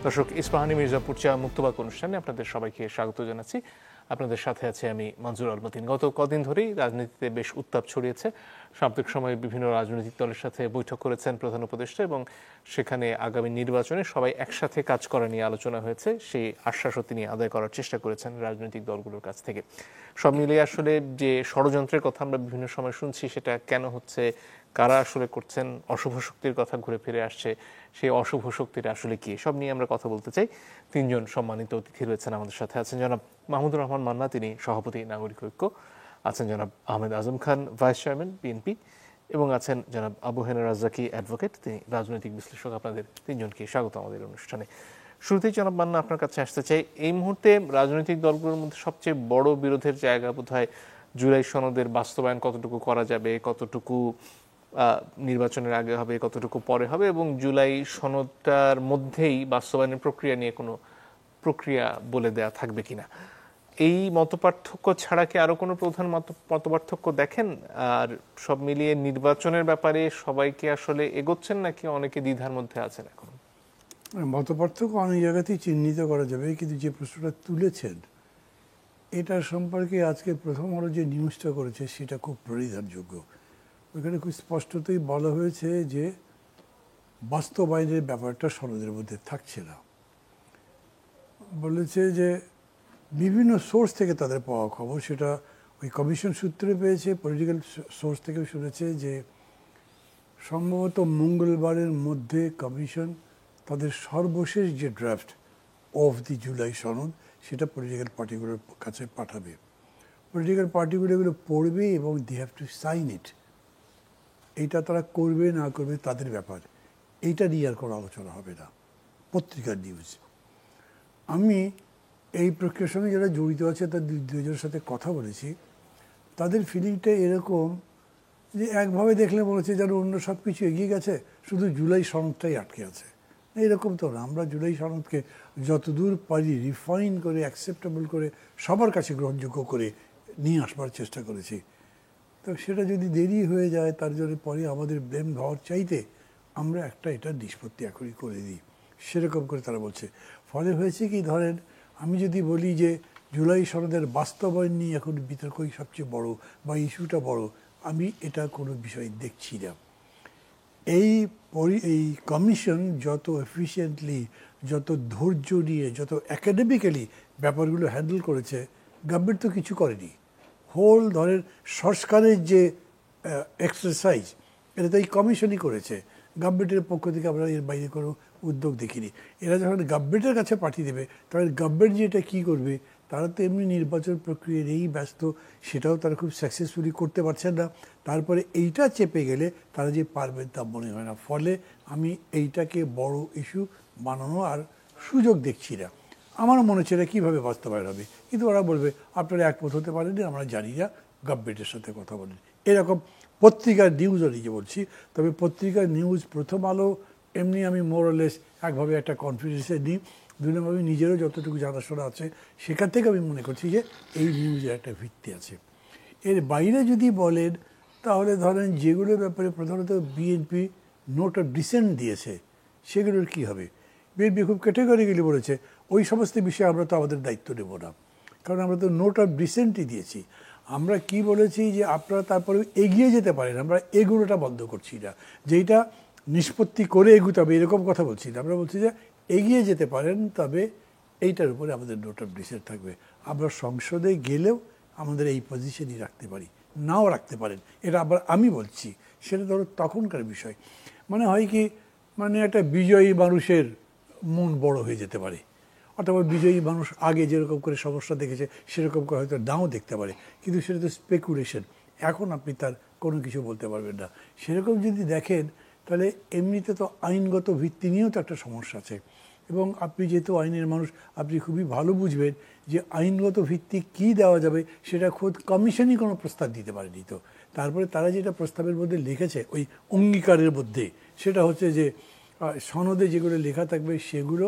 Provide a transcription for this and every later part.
দর্শক, ইস্পাহানি মির্জাপুর চা মুক্তবাক অনুষ্ঠানে আপনাদের সবাইকে স্বাগত জানাচ্ছি। আপনাদের সাথে আছে আমি মনজুর আল মতিন। গত কদিন ধরেই রাজনীতিতে বেশ উত্তাপ ছড়িয়েছে। সাম্প্রতিক সময়ে বিভিন্ন রাজনৈতিক দলের সাথে বৈঠক করেছেন প্রধান উপদেষ্টা এবং সেখানে আগামী নির্বাচনে সবাই একসাথে কাজ করা নিয়ে আলোচনা হয়েছে। সেই আশ্বাসও তিনি আদায় করার চেষ্টা করেছেন রাজনৈতিক দলগুলোর কাছ থেকে। সব মিলিয়ে আসলে যে ষড়যন্ত্রের কথা আমরা বিভিন্ন সময় শুনছি, সেটা কেন হচ্ছে, কারা আসলে করছেন, অশুভ শক্তির কথা ঘুরে ফিরে আসছে, সেই অশুভ শক্তিটা আসলে কি, সব নিয়ে আমরা কথা বলতে চাই। তিনজন সম্মানিত অতিথি রয়েছেন আমাদের সাথে। আছেন জনাব মাহমুদুর রহমান মান্না, তিনি সভাপতি নাগরিক ঐক্য। আছেন জনাব Ahmed Azam Khan, vice chairman BNP. এবং আছেন জনাব আবু হেনা রাজ্জাকি, অ্যাডভোকেট, তিনি রাজনৈতিক বিশ্লেষক। আপনাদের তিনজনকে স্বাগত আমাদের অনুষ্ঠানে। শুরুতেই জনাব মান্না, আপনার কাছে আসতে চাই। এই মুহূর্তে রাজনৈতিক দলগুলোর মধ্যে সবচেয়ে বড় বিরোধের জায়গা বোধহয় জুলাই সনদের বাস্তবায়ন কতটুকু করা যাবে, কতটুকু নির্বাচনের আগে হবে, কতটুকু পরে হবে, এবং জুলাই সনদটার মধ্যেই বাস্তবায়নের প্রক্রিয়া নিয়ে কোনো প্রক্রিয়া বলে দেয়া থাকবে কিনা। এই মতপার্থক্য ছাড়া কি আরো কোনো প্রধান মতপার্থক্য দেখেন? আর সব মিলিয়ে নির্বাচনের ব্যাপারে সবাইকে আসলে এগোচ্ছেন নাকি অনেকে দ্বিধার মধ্যে আছেন এখন? মতপার্থক্য অনেক জায়গাতেই চিহ্নিত করা যাবে, কিন্তু যে প্রশ্নটা তুলেছেন এটার সম্পর্কে আজকে প্রথম আলো যে নিউজটা করেছে সেটা খুব পরিধানযোগ্য। ওইখানে খুব স্পষ্টতই বলা হয়েছে যে বাস্তবায়নের ব্যাপারটা সনদের মধ্যে থাকছে না। বলেছে যে বিভিন্ন সোর্স থেকে তাদের পাওয়া খবর, সেটা ওই কমিশন সূত্রে পেয়েছে, পলিটিক্যাল সোর্স থেকেও শুনেছে যে সম্ভবত মঙ্গলবারের মধ্যে কমিশন তাদের সর্বশেষ যে ড্রাফট অফ দি জুলাই সনদ সেটা পলিটিক্যাল পার্টিগুলোর কাছে পাঠাবে। পলিটিক্যাল পার্টিগুলো এগুলো পড়বে এবং they have to sign it. এইটা তারা করবে না করবে তাদের ব্যাপার, এইটা নিয়ে আর কোনো আলোচনা হবে না। পত্রিকার নিউজ। আমি এই প্রক্রিয়ার সঙ্গে যারা জড়িত আছে তাদের দুজনের সাথে কথা বলেছি, তাদের ফিলিংটা এরকম যে একভাবে দেখলে বলেছে যেন অন্য সব কিছু এগিয়ে গেছে, শুধু জুলাই সনদটাই আটকে আছে। এরকম তো না, আমরা জুলাই সনদকে যতদূর পারি রিফাইন করে, অ্যাকসেপ্টেবল করে, সবার কাছে গ্রহণযোগ্য করে নিয়ে আসবার চেষ্টা করেছি। তো সেটা যদি দেরি হয়ে যায়, তার জন্য পরে আমাদের ব্লেম হওয়ার চাইতে আমরা এটা নিষ্পত্তি এখনই করে দিই, সেরকম করে তারা বলছে। ফলে হয়েছে কি, ধরেন আমি যদি বলি যে জুলাই সনদের বাস্তবায়ন নিয়ে এখন বিতর্কই সবচেয়ে বড় বা ইস্যুটা বড়, আমি এটা কোনো বিষয় দেখছি না। এই কমিশন যত এফিশিয়েন্টলি, যত ধৈর্য নিয়ে, যত একাডেমিক্যালি ব্যাপারগুলো হ্যান্ডেল করেছে, গভর্নমেন্ট তো কিছু করেনি। হোল ধরেন সংস্কারের যে এক্সারসাইজ, এটা তো এই কমিশনই করেছে। গভর্নমেন্টের পক্ষ থেকে আমরা এর বাইরে কোনো উদ্যোগ দেখিনি। এরা যখন গভর্নমেন্টের কাছে পাঠিয়ে দেবে, তখন গভর্নমেন্ট যে এটা কী করবে, তারা তো এমনি নির্বাচন প্রক্রিয়া নিয়েই ব্যস্ত, সেটাও তারা খুব সাকসেসফুলি করতে পারছেন না। তারপরে এইটা চেপে গেলে তারা যে পারবেন তা মনে হয় না। ফলে আমি এইটাকে বড় ইস্যু বানানো আর সুযোগ দেখছি না। আমারও মনে হচ্ছে এটা কীভাবে বাস্তবায়ন হবে, কিন্তু ওরা বলবে আপনারা একমত হতে পারেনি, আমরা জানি না, গভর্নমেন্টের সাথে কথা বলেন। এরকম পত্রিকার নিউজও নিজে বলছি। তবে পত্রিকার নিউজ, প্রথম আলো এমনি আমি মোরলেস একভাবে একটা কনফিডেন্সে নিই। দুই নম্বর আমি নিজেরও যতটুকু জানাশোনা আছে সেখান থেকে আমি মনে করছি যে এই নিউজের একটা ভিত্তি আছে। এর বাইরে যদি বলেন, তাহলে ধরেন যেগুলোর ব্যাপারে প্রধানত বিএনপি নোট অফ ডিসেন্ট দিয়েছে, সেগুলোর কী হবে? বিএনপি খুব ক্যাটেগরিক্যালি বলেছে ওই সমস্ত বিষয়ে আমরা তো আমাদের দায়িত্ব নেব না, কারণ আমরা তো নোট অফ ডিসেন্টই দিয়েছি। আমরা কি বলেছি যে আপনারা তারপরে এগিয়ে যেতে পারেন, আমরা এগুলোটা বন্ধ করছি না, যেটা নিষ্পত্তি করে এগুতে হবে এরকম কথা বলছি না। আমরা বলছি যে এগিয়ে যেতে পারেন, তবে এইটার উপরে আমাদের নোট অফ ডিসেন্ট থাকবে। আমরা সংসদে গেলেও আমাদের এই পজিশনই রাখতে পারি, নাও রাখতে পারেন, এটা আবার আমি বলছি, সেটা ধরো তখনকার বিষয়। মানে হয় কি, মানে একটা বিজয়ী মানুষের মন বড় হয়ে যেতে পারে, অথবা বিজয়ী মানুষ আগে যেরকম করে সমস্যা দেখেছে সেরকম করে হয়তো নাও দেখতে পারে, কিন্তু সেটা তো স্পেকুলেশন, এখন আপনি তার কোনো কিছু বলতে পারবেন না। সেরকম যদি দেখেন, তাহলে এমনিতে তো আইনগত ভিত্তি নিয়েও তো একটা সমস্যা আছে। এবং আপনি যেহেতু আইনের মানুষ, আপনি খুবই ভালো বুঝবেন যে আইনগত ভিত্তি কী দেওয়া যাবে সেটা খোদ কমিশনই কোনো প্রস্তাব দিতে পারেনি। তো তারপরে তারা যেটা প্রস্তাবের মধ্যে লিখেছে ওই অঙ্গীকারের মধ্যে, সেটা হচ্ছে যে সনদে যেগুলো লেখা থাকবে সেগুলো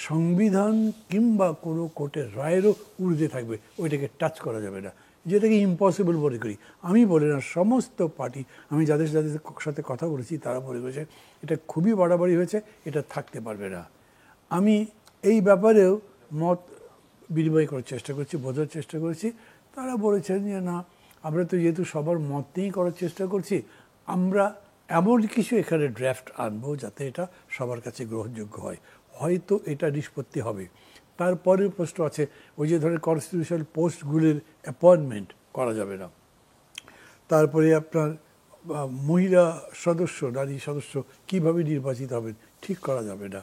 সংবিধান কিংবা কোনো কোর্টের রায়েরও ঊর্ধ্বে থাকবে, ওইটাকে টাচ করা যাবে না, যেটাকে ইম্পসিবল মনে করি। আমি বলি না, সমস্ত পার্টি, আমি যাদের যাদের সাথে কথা বলেছি তারা মনে করেছে এটা খুবই বাড়াবাড়ি হয়েছে, এটা থাকতে পারবে না। আমি এই ব্যাপারেও মত বিনিময় করার চেষ্টা করছি, বোঝার চেষ্টা করেছি। তারা বলেছেন যে না, আমরা তো যেহেতু সবার মত নিয়েই করার চেষ্টা করছি, আমরা এমন কিছু এখানে ড্রাফট আনবো যাতে এটা সবার কাছে গ্রহণযোগ্য হয়, হয়তো এটা নিষ্পত্তি হবে। তারপরের প্রশ্ন আছে, ওই যে ধরেন কনস্টিটিউশনাল পোস্টগুলির অ্যাপয়েন্টমেন্ট করা যাবে না, তারপরে আপনার মহিলা সদস্য, নারী সদস্য কিভাবে নির্বাচিত হবেন ঠিক করা যাবে না,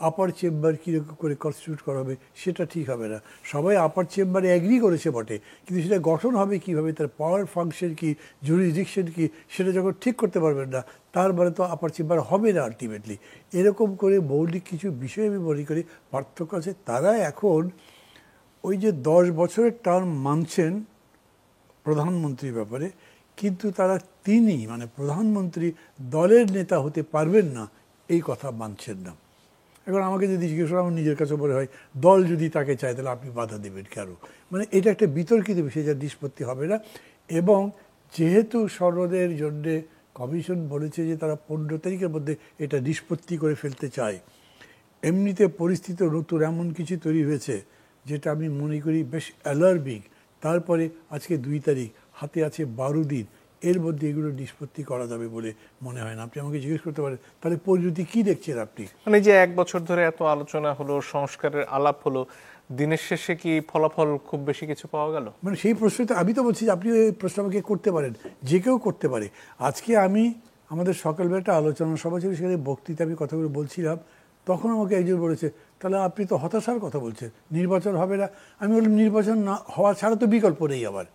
আপার চেম্বার কীরকম করে কনস্টিটিউট করা হবে সেটা ঠিক হবে না। সবাই আপার চেম্বারে অ্যাগ্রি করেছে বটে, কিন্তু সেটা গঠন হবে কীভাবে, তার পাওয়ার ফাংশন কী, জুরিসডিকশন কী, সেটা যখন ঠিক করতে পারবেন না, তার মানে তো আপার চেম্বার হবে না আলটিমেটলি। এরকম করে মৌলিক কিছু বিষয় আমি মনে করি পার্থক্য আছে। তারা এখন ওই যে 10 বছরের টার্ম মানছেন প্রধানমন্ত্রীর ব্যাপারে, কিন্তু তারা তিনি মানে প্রধানমন্ত্রী দলের নেতা হতে পারবেন না এই কথা মানছেন না। এখন আমাকে যদি জিজ্ঞেস করা, আমার নিজের কাছে মনে হয় দল যদি তাকে চায় তাহলে আপনি বাধা দেবেন কেন? মানে এটা একটা বিতর্কিত বিষয়, যার নিষ্পত্তি হবে না। এবং যেহেতু সনদের জন্যে কমিশন বলেছে যে তারা 15 তারিখের মধ্যে এটা নিষ্পত্তি করে ফেলতে চায়, এমনিতে পরিস্থিতি নতুন এমন কিছু তৈরি হয়েছে যেটা আমি মনে করি বেশ অ্যালার্মিং। তারপরে আজকে 2 তারিখ, হাতে আছে 12 দিন, এর মধ্যে এগুলো নিষ্পত্তি করা যাবে বলে মনে হয় না। আপনি আমাকে জিজ্ঞেস করতে পারেন তাহলে পরিণতি কী দেখছেন আপনি? মানে যে 1 বছর ধরে এত আলোচনা হলো, সংস্কারের আলাপ হলো, দিনের শেষে কি ফলাফল খুব বেশি কিছু পাওয়া গেল? মানে সেই প্রশ্নটা আমি তো বলছি যে আপনি এই প্রশ্ন আমাকে করতে পারেন, যে কেউ করতে পারে। আজকে আমি আমাদের সকালবেলা একটা আলোচনা সভা ছিল, সেখানে বক্তৃতা আমি কথাগুলো বলছিলাম, তখন আমাকে একজন বলেছে তাহলে আপনি তো হতাশার কথা বলছেন, নির্বাচন হবে না। আমি বললাম নির্বাচন না হওয়া ছাড়া তো বিকল্প নেই। আবার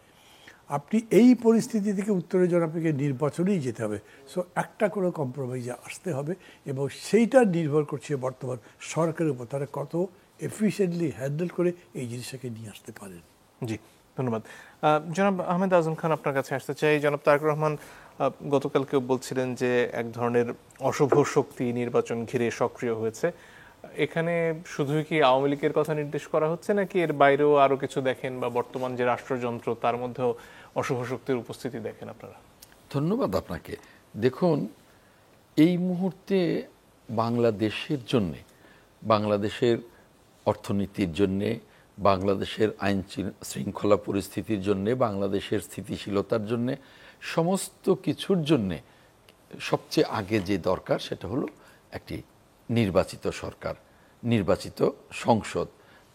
আপনি এই পরিস্থিতি থেকে উত্তরের জন্য আপনাকে নির্বাচনেই যেতে হবে। সো একটা করে কম্প্রোমাইজে আসতে হবে, এবং সেইটা নির্ভর করছে বর্তমান সরকারের উপর, তারা কত এফিশিয়েন্টলি হ্যান্ডেল করে এই জিনিসটাকে নিয়ে আসতে পারেন। জি, ধন্যবাদ। জনাব আহমেদ আজম খান, আপনার কাছে আসতে চাই। জনাব তারেক রহমান গতকালকেও বলছিলেন যে এক ধরনের অশুভ শক্তি নির্বাচন ঘিরে সক্রিয় হয়েছে। এখানে শুধুই কি আওয়ামী লীগের কথা নির্দেশ করা হচ্ছে, নাকি এর বাইরেও আরো কিছু দেখেন, বা বর্তমান যে রাষ্ট্রযন্ত্র তার মধ্যেও অশুভ শক্তির উপস্থিতি দেখেন আপনারা? ধন্যবাদ আপনাকে। দেখুন, এই মুহূর্তে বাংলাদেশের জন্যে, বাংলাদেশের অর্থনীতির জন্যে, বাংলাদেশের আইন শৃঙ্খলা পরিস্থিতির জন্যে, বাংলাদেশের স্থিতিশীলতার জন্যে, সমস্ত কিছুর জন্যে সবচেয়ে আগে যে দরকার সেটা হলো একটি নির্বাচিত সরকার, নির্বাচিত সংসদ।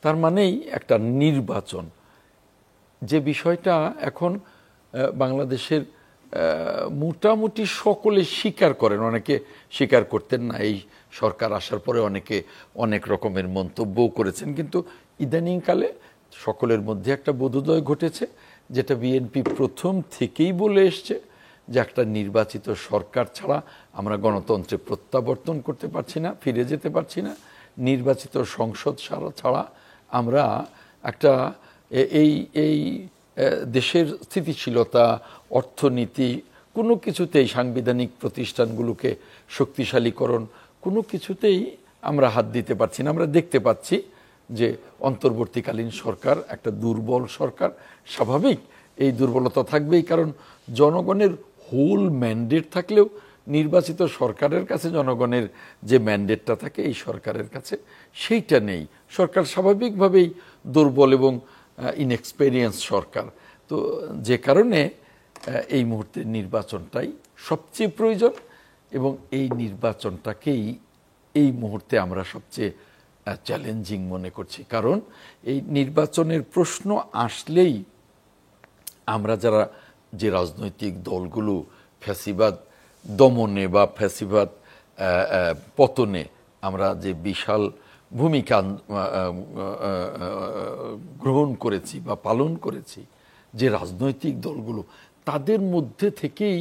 তার মানেই একটা নির্বাচন, যে বিষয়টা এখন বাংলাদেশের মোটামুটি সকলে স্বীকার করেন। অনেকে স্বীকার করতেন না, এই সরকার আসার পরে অনেকে অনেক রকমের মন্তব্যও করেছেন, কিন্তু ইদানিংকালে সকলের মধ্যে একটা বোধোদয় ঘটেছে, যেটা বিএনপি প্রথম থেকেই বলে এসছে, যে একটা নির্বাচিত সরকার ছাড়া আমরা গণতন্ত্রে প্রত্যাবর্তন করতে পারছি না, ফিরে যেতে পারছি না। নির্বাচিত সংসদ ছাড়া আমরা একটা এই দেশের স্থিতিশীলতা, অর্থনীতি, কোনো কিছুতেই সাংবিধানিক প্রতিষ্ঠানগুলোকে শক্তিশালীকরণ, কোনো কিছুতেই আমরা হাত দিতে পারছি না। আমরা দেখতে পাচ্ছি যে অন্তর্বর্তীকালীন সরকার একটা দুর্বল সরকার। স্বাভাবিক, এই দুর্বলতা থাকবেই, কারণ জনগণের হোল ম্যান্ডেট থাকলেও নির্বাচিত সরকারের কাছে জনগণের যে ম্যান্ডেটটা থাকে এই সরকারের কাছে সেইটা নেই। সরকার স্বাভাবিকভাবেই দুর্বল এবং ইনএক্সপেরিয়েন্স সরকার। তো যে কারণে এই মুহূর্তে নির্বাচনটাই সবচেয়ে প্রয়োজন, এবং এই নির্বাচনটাকেই এই মুহূর্তে আমরা সবচেয়ে চ্যালেঞ্জিং মনে করছি। কারণ এই নির্বাচনের প্রশ্ন আসলেই আমরা যারা যে রাজনৈতিক দলগুলো ফ্যাসিবাদ দমনে বা ফ্যাসিবাদ পতনে আমরা যে বিশাল ভূমিকা গ্রহণ করেছি বা পালন করেছি, যে রাজনৈতিক দলগুলো, তাদের মধ্যে থেকেই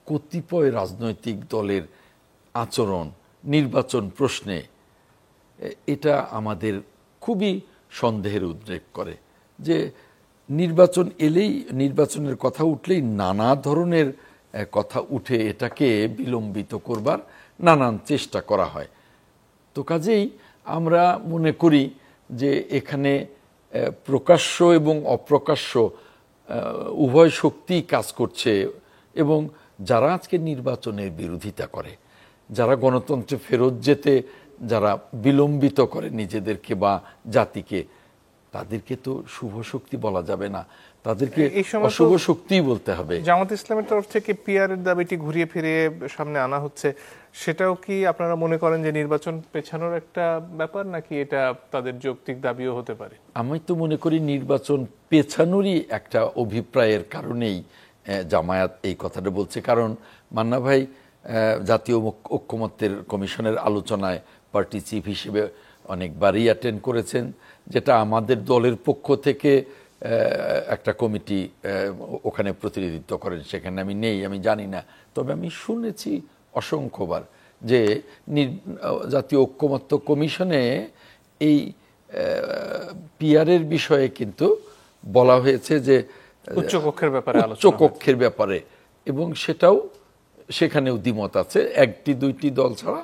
কতিপয় রাজনৈতিক দলের আচরণ নির্বাচন প্রশ্নে এটা আমাদের খুবই সন্দেহের উদ্রেক করে। যে নির্বাচন এলেই, নির্বাচনের কথা উঠলেই নানা ধরনের কথা উঠে এটাকে বিলম্বিত করবার নানান চেষ্টা করা হয়। তো কাজেই আমরা মনে করি যে এখানে প্রকাশ্য এবং অপ্রকাশ্য উভয় শক্তি কাজ করছে, এবং যারা আজকে নির্বাচনের বিরোধিতা করে, যারা গণতন্ত্রে ফেরত যেতে যারা বিলম্বিত করে নিজেদেরকে বা জাতিকে, তাদেরকে তো শুভ শক্তি বলা যাবে না, তাদেরকে এই সময় তো অশুভ শক্তিই বলতে হবে। জামাত ইসলামের তরফ থেকে পিআরের দাবিটি ঘুরিয়ে ফিরিয়ে সামনে আনা হচ্ছে, সেটাও কি আপনারা মনে করেন যে নির্বাচন পেছানোর একটা ব্যাপার, নাকি এটা তাদের যৌক্তিক দাবিও হতে পারে? আমি তো মনে করি নির্বাচন পেছানোরই একটা অভিপ্রায়ের কারণেই জামায়াত এই কথাটা বলছে। কারণ মান্না ভাই জাতীয় ঐক্যমত্যের কমিশনের আলোচনায় পার্টি চিফ হিসেবে অনেকবারই অ্যাটেন্ড করেছেন, যেটা আমাদের দলের পক্ষ থেকে একটা কমিটি ওখানে প্রতিনিধিত্ব করেন, সেখানে আমি নেই, আমি জানি না। তবে আমি শুনেছি অসংখ্যবার যে জাতীয় ঐক্যমত্য কমিশনে এই পিআরের বিষয়ে কিন্তু বলা হয়েছে যে উচ্চকক্ষের ব্যাপারে উচ্চকক্ষের ব্যাপারে, এবং সেটাও সেখানেও দ্বিমত আছে, একটি দুইটি দল ছাড়া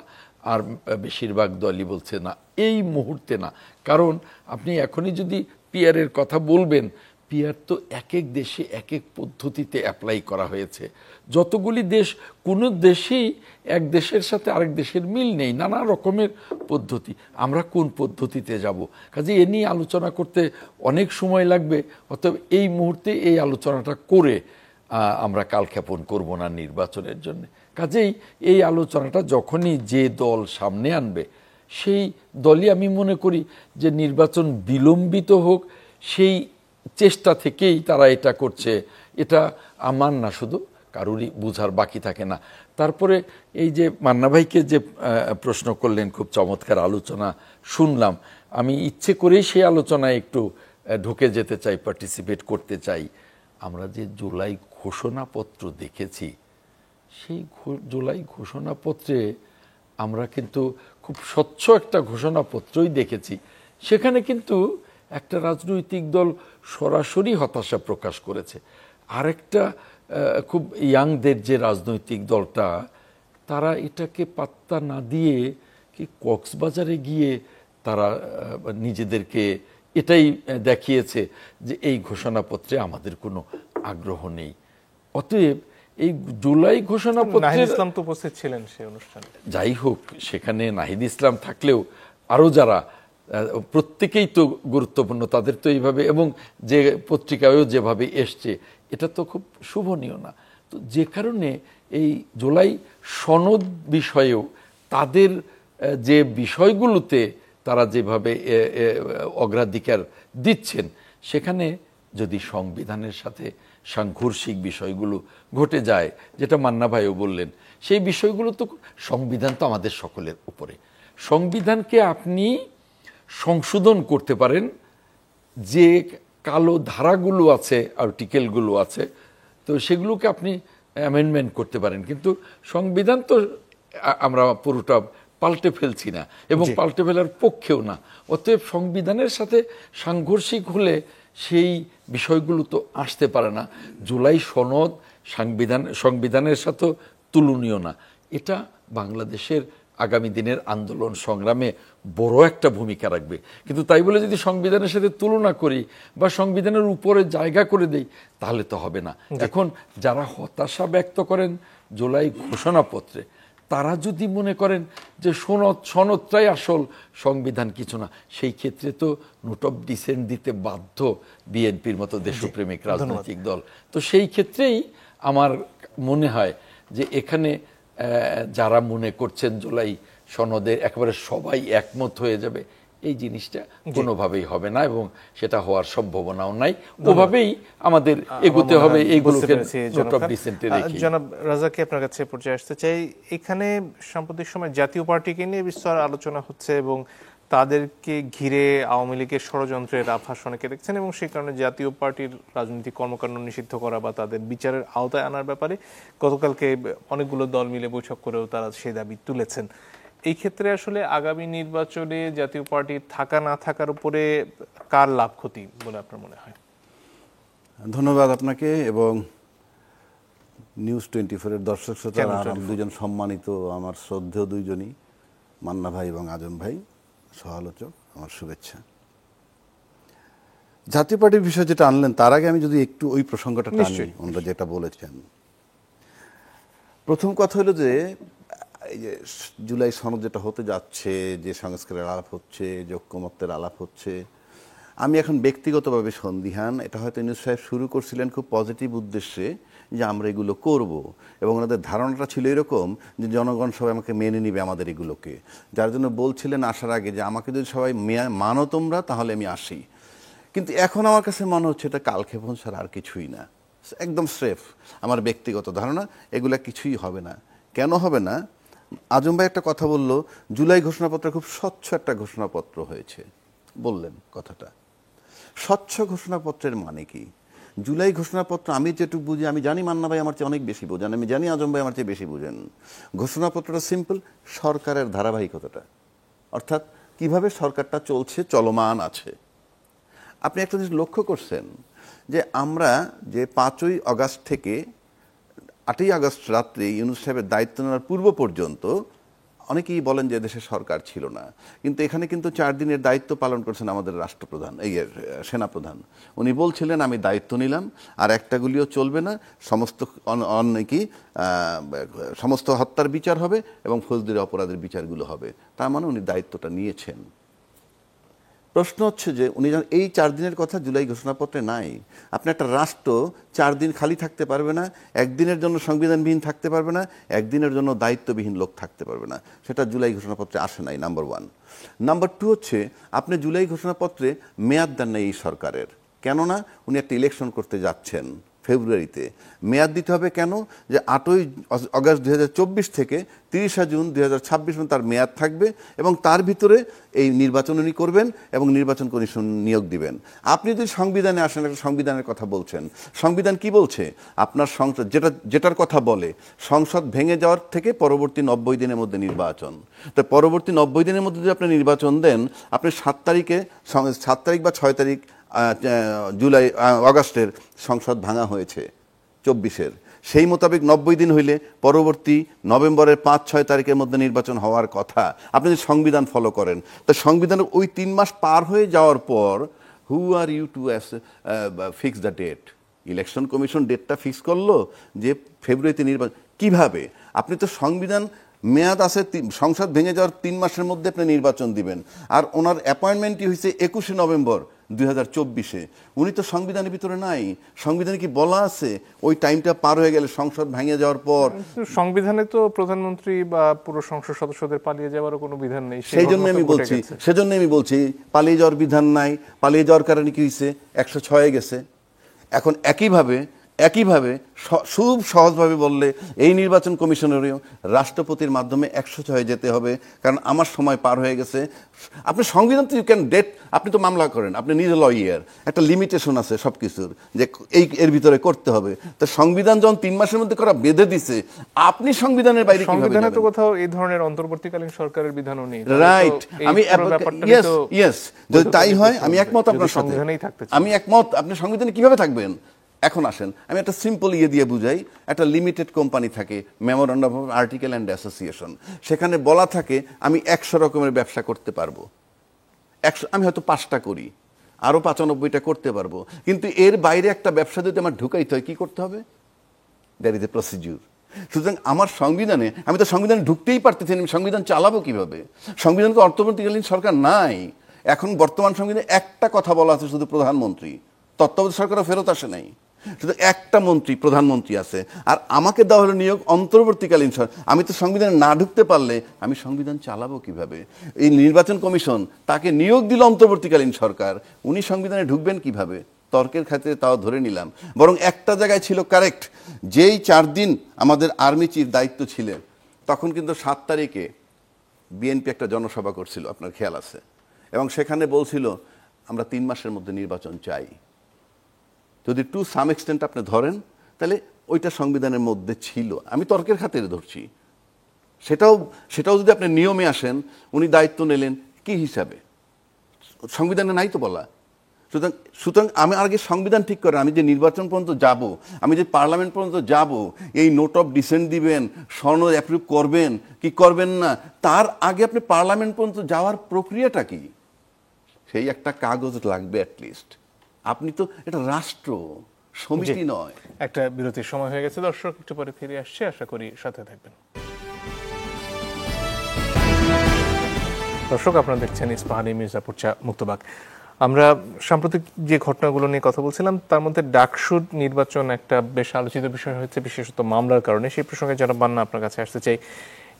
আর বেশিরভাগ দলই বলছে না, এই মুহূর্তে না। কারণ আপনি এখনই যদি পিআরের কথা বলবেন, পিআর তো এক এক দেশে এক এক পদ্ধতিতে অ্যাপ্লাই করা হয়েছে। যতগুলি দেশ, কোনো দেশেই এক দেশের সাথে আরেক দেশের মিল নেই, নানা রকমের পদ্ধতি। আমরা কোন পদ্ধতিতে যাব? কাজে এ নিয়ে আলোচনা করতে অনেক সময় লাগবে। অতএব এই মুহূর্তে এই আলোচনাটা করে আমরা কালক্ষেপণ করব না নির্বাচনের জন্য। কাজেই এই আলোচনাটা যখনই যে দল সামনে আনবে, সেই দলই আমি মনে করি যে নির্বাচন বিলম্বিত হোক, সেই চেষ্টা থেকেই তারা এটা করছে। এটা আমার না, শুধু কারোরই বুঝার বাকি থাকে না। তারপরে এই যে মান্না ভাইকে যে প্রশ্ন করলেন, খুব চমৎকার আলোচনা শুনলাম। আমি ইচ্ছে করেই সেই আলোচনায় একটু ঢুকে যেতে চাই, পার্টিসিপেট করতে চাই। আমরা যে জুলাই ঘোষণাপত্র দেখেছি, সেই জুলাই ঘোষণাপত্রে আমরা কিন্তু খুব স্বচ্ছ একটা ঘোষণাপত্রই দেখেছি। সেখানে কিন্তু একটা রাজনৈতিক দল সরাসরি হতাশা প্রকাশ করেছে, আরেকটা খুব ইয়াংদের যে রাজনৈতিক দলটা, তারা এটাকে পাত্তা না দিয়ে কি কক্সবাজারে গিয়ে তারা নিজেদেরকে এটাই দেখিয়েছে যে এই ঘোষণাপত্রে আমাদের কোনো আগ্রহ নেই। অতএব এই জুলাই ঘোষণাপত্রে নাহিদ ইসলাম তো উপস্থিত ছিলেন সেই অনুষ্ঠানে। যাই হোক, সেখানে নাহিদ ইসলাম থাকলেও আরও যারা, প্রত্যেকেই তো গুরুত্বপূর্ণ, তাদের তো এইভাবে, এবং যে পত্রিকায়ও যেভাবে এসছে, এটা তো খুব শুভনীয় না। তো যে কারণে এই জুলাই সনদ বিষয়েও তাদের যে বিষয়গুলোতে তারা যেভাবে অগ্রাধিকার দিচ্ছেন, সেখানে যদি সংবিধানের সাথে সাংঘর্ষিক বিষয়গুলো ঘটে যায়, যেটা মান্না ভাইও বললেন, সেই বিষয়গুলো তো, সংবিধান তো আমাদের সকলের উপরে। সংবিধানকে আপনি সংশোধন করতে পারেন, যে কালো ধারাগুলো আছে, আর্টিকেলগুলো আছে, তো সেগুলোকে আপনি অ্যামেন্ডমেন্ট করতে পারেন। কিন্তু সংবিধান তো আমরা পুরোটা পাল্টে ফেলছি না, এবং পাল্টে ফেলার পক্ষেও না। অতএব সংবিধানের সাথে সাংঘর্ষিক হলে সেই বিষয়গুলো তো আসতে পারে না। জুলাই সনদ সংবিধানের সাথে তুলনীয় না। এটা বাংলাদেশের আগামী দিনের আন্দোলন সংগ্রামে বড় একটা ভূমিকা রাখবে। কিন্তু তাই বলে যদি সংবিধানের সাথে তুলনা করি বা সংবিধানের উপরে জায়গা করে দেই, তাহলে তো হবে না। এখন যারা হতাশা ব্যক্ত করেন জুলাই ঘোষণাপত্রে, তারা যদি মনে করেন যে সনদটাই আসল, সংবিধান কিছু না, সেই ক্ষেত্রে তো নোট অফ ডিসেন্ট দিতে বাধ্য বিএনপির মতো দেশপ্রেমিক রাজনৈতিক দল। তো সেই ক্ষেত্রেই আমার মনে হয় যে এখানে যারা মনে করছেন জুলাই সনদে একেবারে সবাই একমত হয়ে যাবে, এই জিনিসটা কোনোভাবেই হবে না, এবং সেটা হওয়ার সম্ভাবনাও নাই। ওভাবেই আমাদের এগোতে হবে, এইগুলোকে নোট অফ ডিসেন্টে রেখে। জনাব রাজাকে আপনার কাছে পর্যায়ে আসতে চাই। এখানে সাম্প্রতিক সময় জাতীয় পার্টিকে নিয়ে বিস্তর আলোচনা হচ্ছে, এবং তাদেরকে ঘিরে আওয়ামী লীগের ষড়যন্ত্রের আভাস অনেকে দেখছেন, এবং সেই কারণে জাতীয় পার্টির রাজনৈতিক কর্মকাণ্ড নিষিদ্ধ করা বা তাদের বিচারের আওতায় আনার ব্যাপারে গতকালকে অনেকগুলো দল মিলে বৈঠক করেও তারা সেই দাবি তুলেছেন। এই ক্ষেত্রে আসলে আগামী নির্বাচনে জাতীয় পার্টির থাকা না থাকার উপরে কার লাভ ক্ষতি বলে আপনার মনে হয়? ধন্যবাদ আপনাকে এবং নিউজ 24-এর দর্শক শ্রোতা, দুজন সম্মানিত, আমার শ্রদ্ধেয় দুইজনই, মান্না ভাই এবং আজম ভাই সহ-আলোচক, আমার শুভেচ্ছা। জাতীয় পার্টির বিষয় যেটা আনলেন, তার আগে আমি যদি একটু ওই প্রসঙ্গটা টানি, ওনারা যেটা বলেছেন। প্রথম কথা হলো যে এই যে জুলাই সনদ যেটা হতে যাচ্ছে, যে সংস্কারের আলাপ হচ্ছে, যে ঐক্যমত্যের আলাপ হচ্ছে, আমি এখন ব্যক্তিগতভাবে সন্দিহান। এটা হয়তো ইউনূস সাহেব শুরু করছিলেন খুব পজিটিভ উদ্দেশ্যে যে আমরা এগুলো করব, এবং ওনাদের ধারণাটা ছিল এরকম যে জনগণ সবাই আমাকে মেনে নিবে আমাদের এগুলোকে, যার জন্য বলছিলেন আসার আগে যে আমাকে যদি সবাই মানো তোমরা তাহলে আমি আসি। কিন্তু এখন আমার কাছে মনে হচ্ছে এটা কালক্ষেপণ ছাড়া আর কিছুই না, একদম স্রেফ আমার ব্যক্তিগত ধারণা, এগুলা কিছুই হবে না। কেন হবে না? আজম ভাই একটা কথা বলল, জুলাই ঘোষণাপত্র খুব স্বচ্ছ একটা ঘোষণাপত্র হয়েছে বললেন কথাটা। স্বচ্ছ ঘোষণাপত্রের মানে কি? জুলাই ঘোষণাপত্র আমি যেটুকু বুঝি, আমি জানি মান্না ভাই আমার চেয়ে অনেক বেশি বোঝেন, আমি জানি আজম ভাই আমার চেয়ে বেশি বুঝেন। ঘোষণাপত্রটা সিম্পল, সরকারের ধারাবাহিকতাটা, অর্থাৎ কিভাবে সরকারটা চলছে, চলমান আছে। আপনি একটা জিনিস লক্ষ্য করছেন যে আমরা যে 5ই আগস্ট থেকে 8ই আগস্ট রাত্রে ইউনূস সাহেবের দায়িত্ব নেওয়ার পূর্ব পর্যন্ত অনেকেই বলেন যে দেশে সরকার ছিল না, কিন্তু এখানে কিন্তু 4 দিনের দায়িত্ব পালন করছেন আমাদের রাষ্ট্রপ্রধান, এই সেনাপ্রধান। উনি বলছিলেন আমি দায়িত্ব নিলাম, আর একটা গুলিও চলবে না, সমস্ত হত্যার বিচার হবে এবং ফৌজদারি অপরাধের বিচারগুলো হবে। তার মানে উনি দায়িত্বটা নিয়েছেন। প্রশ্ন হচ্ছে যে উনি এই 4 দিনের কথা জুলাই ঘোষণাপত্রে নাই। আপনি একটা রাষ্ট্র 4 দিন খালি থাকতে পারবে না, একদিনের জন্য সংবিধানবিহীন থাকতে পারবে না, একদিনের জন্য দায়িত্ববিহীন লোক থাকতে পারবে না। সেটা জুলাই ঘোষণাপত্রে আসে নাই, নাম্বার 1। নাম্বার 2 হচ্ছে আপনি জুলাই ঘোষণাপত্রে মেয়াদ দেন নাই এই সরকারের। কেননা উনি একটা ইলেকশন করতে যাচ্ছেন ফেব্রুয়ারিতে। মেয়াদ দিতে হবে কেন? যে 8ই আগস্ট 2024 থেকে 30 জুন 2026 তার মেয়াদ থাকবে, এবং তার ভিতরে এই নির্বাচন উনি করবেন এবং নির্বাচন কমিশন নিয়োগ দিবেন। আপনি যদি সংবিধানে আসেন, একটা সংবিধানের কথা বলছেন, সংবিধান কি বলছে? আপনার সংসদ যেটার কথা বলে, সংসদ ভেঙে যাওয়ার থেকে পরবর্তী 90 দিনের মধ্যে নির্বাচন। তো পরবর্তী 90 দিনের মধ্যে যদি আপনি নির্বাচন দেন, আপনি 7 তারিখ বা 6 তারিখ জুলাই আগস্টের সংসদ ভাঙা হয়েছে 24-এর, সেই মোতাবেক 90 দিন হইলে পরবর্তী নভেম্বরের 5-6 তারিখের মধ্যে নির্বাচন হওয়ার কথা। আপনি যদি সংবিধান ফলো করেন, তো সংবিধানের ওই 3 মাস পার হয়ে যাওয়ার পর who are you to fix the date? Election commission ডেটটা ফিক্স করলো যে ফেব্রুয়ারিতে নির্বাচন। কিভাবে? আপনি তো সংবিধান মেয়াদ আছে, সংসদ ভেঙে যাওয়ার 3 মাসের মধ্যে আপনি নির্বাচন দিবেন, আর ওনার অ্যাপয়েন্টমেন্টই হয়েছে 21 নভেম্বর 2024-এ। উনি তো সংবিধানের ভিতরে নাই। সংবিধানে কি বলা আছে ওই টাইমটা পার হয়ে গেলে সংসদ ভেঙে যাওয়ার পর? সংবিধানে তো প্রধানমন্ত্রী বা পুরো সংসদ সদস্যদের পালিয়ে যাওয়ারও কোনো বিধান নেই। সেই জন্য আমি বলছি পালিয়ে যাওয়ার বিধান নাই। পালিয়ে যাওয়ার কারণে কি হয়েছে? 106-এ গেছে। এখন একইভাবে খুব সহজভাবে বললে এই নির্বাচন কমিশনেরও রাষ্ট্রপতির মাধ্যমে 106-এ যেতে হবে, কারণ আমার সময় পার হয়ে গেছে। আপনি সংবিধান তো ইউ ক্যান ডেট, আপনি তো মামলা করেন, আপনি নিজে লয়ার, একটা লিমিটেশন আছে সব কিছুর, যে এর ভিতরে করতে হবে। তো সংবিধান যখন 3 মাসের মধ্যে করা বেঁধে দিছে, আপনি সংবিধানের বাইরে কিভাবে সংবিধানে যাবেন? তো কোথাও এই ধরনের অন্তর্বর্তীকালীন সরকারের বিধানও নেই, রাইট। আমি ইয়েস, যদি তাই হয় আমি একমত আপনার সাথে, আমি একমত। আপনি সংবিধানে কিভাবে থাকবেন? এখন আসেন, আমি একটা সিম্পল দিয়ে বুঝাই। একটা লিমিটেড কোম্পানি থাকে, memorandum of article and association, সেখানে বলা থাকে আমি 100 রকমের ব্যবসা করতে পারবো। আমি হয়তো 5টা করি, আরো 95টা করতে পারবো, কিন্তু এর বাইরে একটা ব্যবসা যদি আমার ঢুকাইতে হয় কি করতে হবে? There is a procedure. সুতরাং আমার সংবিধানে, আমি তো সংবিধানে ঢুকতেই পারতেছি না, আমি সংবিধান চালাবো কিভাবে? সংবিধানকে অন্তর্বর্তীকালীন সরকার নাই। এখন বর্তমান সংবিধানে একটা কথা বলা আছে, শুধু প্রধানমন্ত্রী, তত্ত্বাবধায়ক সরকারও ফেরত আসে নাই, শুধু একটা প্রধানমন্ত্রী আছে। আর আমাকে দেওয়া হলো নিয়োগ অন্তর্বর্তীকালীন সরকার। আমি তো সংবিধানে না ঢুকতে পারলে আমি সংবিধান চালাবো কিভাবে? এই নির্বাচন কমিশন, তাকে নিয়োগ দিল অন্তর্বর্তীকালীন সরকার, উনি সংবিধানে ঢুকবেন কিভাবে? তর্কের খাতিরে তাও ধরে নিলাম। বরং একটা জায়গায় ছিল কারেক্ট, যেই 4 দিন আমাদের আর্মি চিফ দায়িত্ব ছিলেন, তখন কিন্তু 7 তারিখে বিএনপি একটা জনসভা করছিল, আপনার খেয়াল আছে, এবং সেখানে বলছিল আমরা 3 মাসের মধ্যে নির্বাচন চাই। যদি টু সাম এক্সটেন্ট আপনি ধরেন, তাহলে ওইটা সংবিধানের মধ্যে ছিল। আমি তর্কের খাতিরে ধরছি। সেটাও যদি আপনি নিয়মে আসেন, উনি দায়িত্ব নিলেন কি হিসাবে? সংবিধানে নাই তো বলা। সুতরাং আমি আগে সংবিধান ঠিক করেন, আমি যে নির্বাচন পর্যন্ত যাব, আমি যে পার্লামেন্ট পর্যন্ত যাব, এই নোট অফ ডিসেন্ট দিবেন, সনদ অ্যাপ্রুভ করবেন কি করবেন না, তার আগে আপনি পার্লামেন্ট পর্যন্ত যাওয়ার প্রক্রিয়াটা কি, সেই একটা কাগজ লাগবে অ্যাটলিস্ট। আপনি তো এটা রাষ্ট্র, সমিতি নয়। একটা বিরতির সময় হয়ে গেছে দর্শক, একটু পরে ফিরে আসছে, আশা করি সাথে থাকবেন। দর্শক, আপনারা দেখছেন ইস্পাহানি মির্জাপুর চা মুক্তবাগ। আমরা সাম্প্রতিক যে ঘটনাগুলো নিয়ে কথা বলছিলাম তার মধ্যে ডাকসু নির্বাচন একটা বেশ আলোচিত বিষয় হয়েছে, বিশেষত মামলার কারণে। সেই প্রসঙ্গে জনাব মান্না আপনার কাছে আসতে চাই।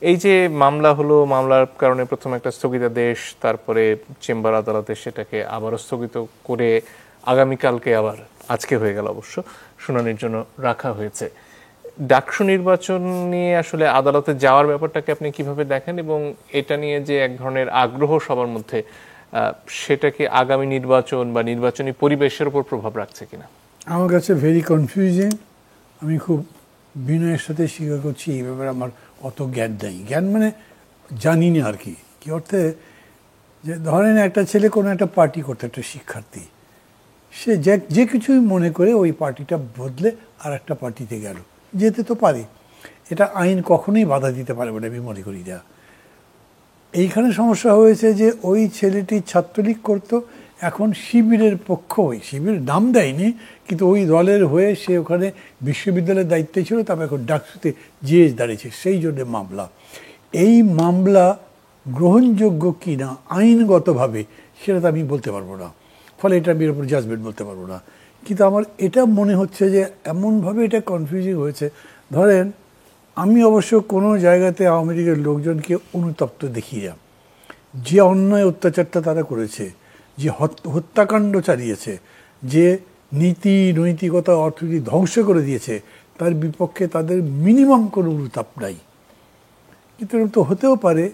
এই যে মামলা হলো, মামলার কারণে প্রথম একটা স্থগিতাদেশ, তারপরে চেম্বার আদালতে সেটাকে আবারও স্থগিত করে আগামীকালকে আবার, আজকে হয়ে গেল অবশ্য, শুনানির জন্য রাখা হয়েছে। ডাকসু নির্বাচন নিয়ে আসলে আদালতে যাওয়ার ব্যাপারটাকে আপনি কিভাবে দেখেন, এবং এটা নিয়ে যে এক ধরনের আগ্রহ সবার মধ্যে, সেটা কি আগামী নির্বাচন বা নির্বাচনী পরিবেশের উপর প্রভাব রাখছে কিনা? আমার কাছে ভেরি কনফিউজিং। আমি খুব বিনয়ের সাথে স্বীকার করছি এই ব্যাপারে আমার অত জ্ঞান নেই। জ্ঞান মানে জানি না আর কি। কি অর্থে, যে ধরেন একটা ছেলে কোনো একটা পার্টি করতে, একটা শিক্ষার্থী, সে যে কিছুই মনে করে ওই পার্টিটা বদলে আর একটা পার্টিতে গেল, যেতে তো পারে, এটা আইন কখনোই বাধা দিতে পারে বলে আমি মনে করি না। এইখানে সমস্যা হয়েছে যে ওই ছেলেটি ছাত্রলীগ করতো, এখন শিবিরের পক্ষ, ওই শিবির নাম দেয়নি কিন্তু ওই দলের হয়ে সে ওখানে বিশ্ববিদ্যালয়ের দায়িত্বে ছিল, তারপর এখন ডাকসুতে জিএস দাঁড়িয়েছে, সেই জন্য মামলা। এই মামলা গ্রহণযোগ্য কি না আইনগতভাবে সেটা তো আমি বলতে পারবো না, ফলে এটা আমি এর উপর জাজমেন্ট বলতে পারবো না। কিন্তু আমার এটা মনে হচ্ছে যে এমনভাবে এটা কনফিউজিং হয়েছে। ধরেন, আমি অবশ্য কোনো জায়গাতে আওয়ামী লীগের লোকজনকে অনুতপ্ত দেখি না। যে অন্যায় অত্যাচারটা তারা করেছে, যে হত্যাকাণ্ড চালিয়েছে, যে নীতি নৈতিকতা অর্থনীতি ধ্বংস করে দিয়েছে, তার বিপক্ষে তাদের মিনিমাম কোনো অনুতাপ নাই। কিন্তু তো হতেও পারে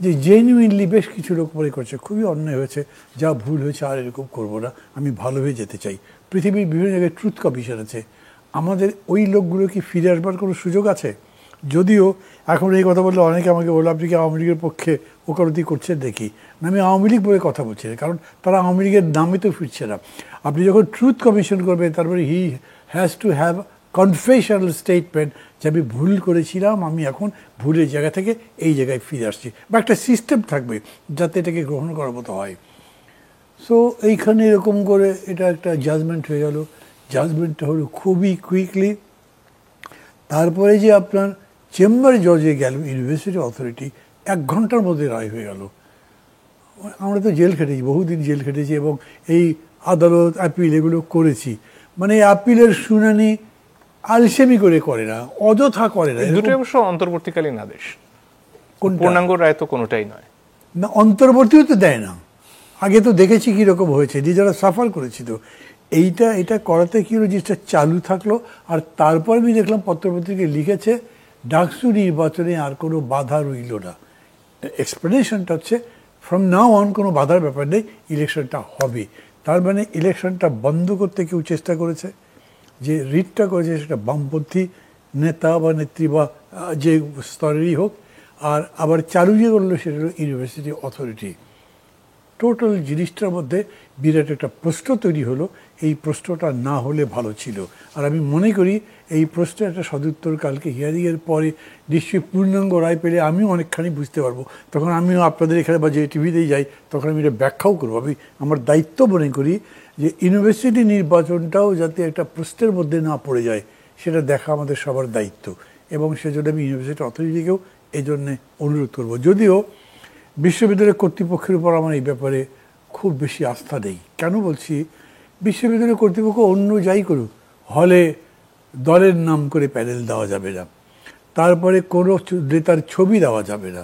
যে জেনুইনলি বেশ কিছু লোক মনে করছে খুবই অন্যায় হয়েছে, যা ভুল হয়েছে আর এরকম করবো না, আমি ভালো হয়ে যেতে চাই। পৃথিবীর বিভিন্ন জায়গায় ট্রুথ কমিশন আছে, আমাদের ওই লোকগুলো কি ফিরে আসবার কোনো সুযোগ আছে? যদিও এখন এই কথা বললে অনেকে আমাকে বললো আপনি কি আওয়ামী লীগের পক্ষে ওকালতি করছেন দেখি না। আমি আওয়ামী লীগ বলে কথা বলছি না, কারণ তারা আওয়ামী লীগের নামে তো ফিরছে না। আপনি যখন ট্রুথ কমিশন করবেন, তারপরে he has to have confessional statement যে আমি ভুল করেছিলাম, আমি এখন ভুলের জায়গা থেকে এই জায়গায় ফিরে আসছি, বা একটা সিস্টেম থাকবে যাতে এটাকে গ্রহণ করার মতো হয়। সো এইখানে এরকম করে এটা একটা জাজমেন্ট হয়ে গেল। জাজমেন্টটা হলো খুবই কুইকলি। তারপরে যে আপনার চেম্বারে জজে গেল ইউনিভার্সিটি অথরিটি, 1 ঘন্টার মধ্যে রায় হয়ে গেল। আমরা তো জেল খেটেছি, বহুদিন জেল খেটেছি, এবং এই আদালত আপিল এগুলো করেছি। মানে আপিলের শুনানি আলসেমি করে না, অযথা করে না। দুটো অবশ্য অন্তর্বর্তীকালীন আদেশ, পূর্ণাঙ্গ রায় তো কোনোটাই নয়। না, অন্তর্বর্তীও তো দেয় না। আগে তো দেখেছি কীরকম হয়েছে, নিজেরা সাফার করেছি। তো এটা করাতে কী হলো, জিনিসটা চালু থাকলো। আর তারপর আমি দেখলাম পত্রপত্রিকায় লিখেছে ডাকসু নির্বাচনে আর কোনো বাধা রইল না। এক্সপ্লেনেশনটা হচ্ছে ফ্রম নাও অন কোনো বাধার ব্যাপার নেই, ইলেকশনটা হবে। তার মানে ইলেকশনটা বন্ধ করতে কেউ চেষ্টা করেছে, যে রিটটা করেছে সেটা বামপন্থী নেতা বা নেত্রী বা যে স্তরেরই হোক, আর আবার চালু যে করলো সেটা হলো ইউনিভার্সিটি অথরিটি। টোটাল জিনিসটার মধ্যে বিরাট একটা প্রশ্ন তৈরি হলো। এই প্রশ্নটা না হলে ভালো ছিল। আর আমি মনে করি এই প্রশ্নের একটা সদুত্তর কালকে হিয়ারিংয়ের পরে নিশ্চয়ই পূর্ণাঙ্গ রায় পেলে আমিও অনেকখানি বুঝতে পারবো। তখন আমিও আপনাদের এখানে বা যে টিভিতেই যাই তখন আমি এটা ব্যাখ্যাও করবো। আমি আমার দায়িত্ব মনে করি যে ইউনিভার্সিটি নির্বাচনটাও যাতে একটা প্রশ্নের মধ্যে না পড়ে যায় সেটা দেখা আমাদের সবার দায়িত্ব, এবং সেজন্য আমি ইউনিভার্সিটি অথরিটিকেও এই জন্যে অনুরোধ করবো। যদিও বিশ্ববিদ্যালয় কর্তৃপক্ষের উপর আমার এই ব্যাপারে খুব বেশি আস্থা নেই। কেন বলছি, বিশ্ববিদ্যালয় কর্তৃপক্ষ অন্য যাই করুক, হলে দলের নাম করে প্যানেল দেওয়া যাবে না, তারপরে কোনো নেতার ছবি দেওয়া যাবে না,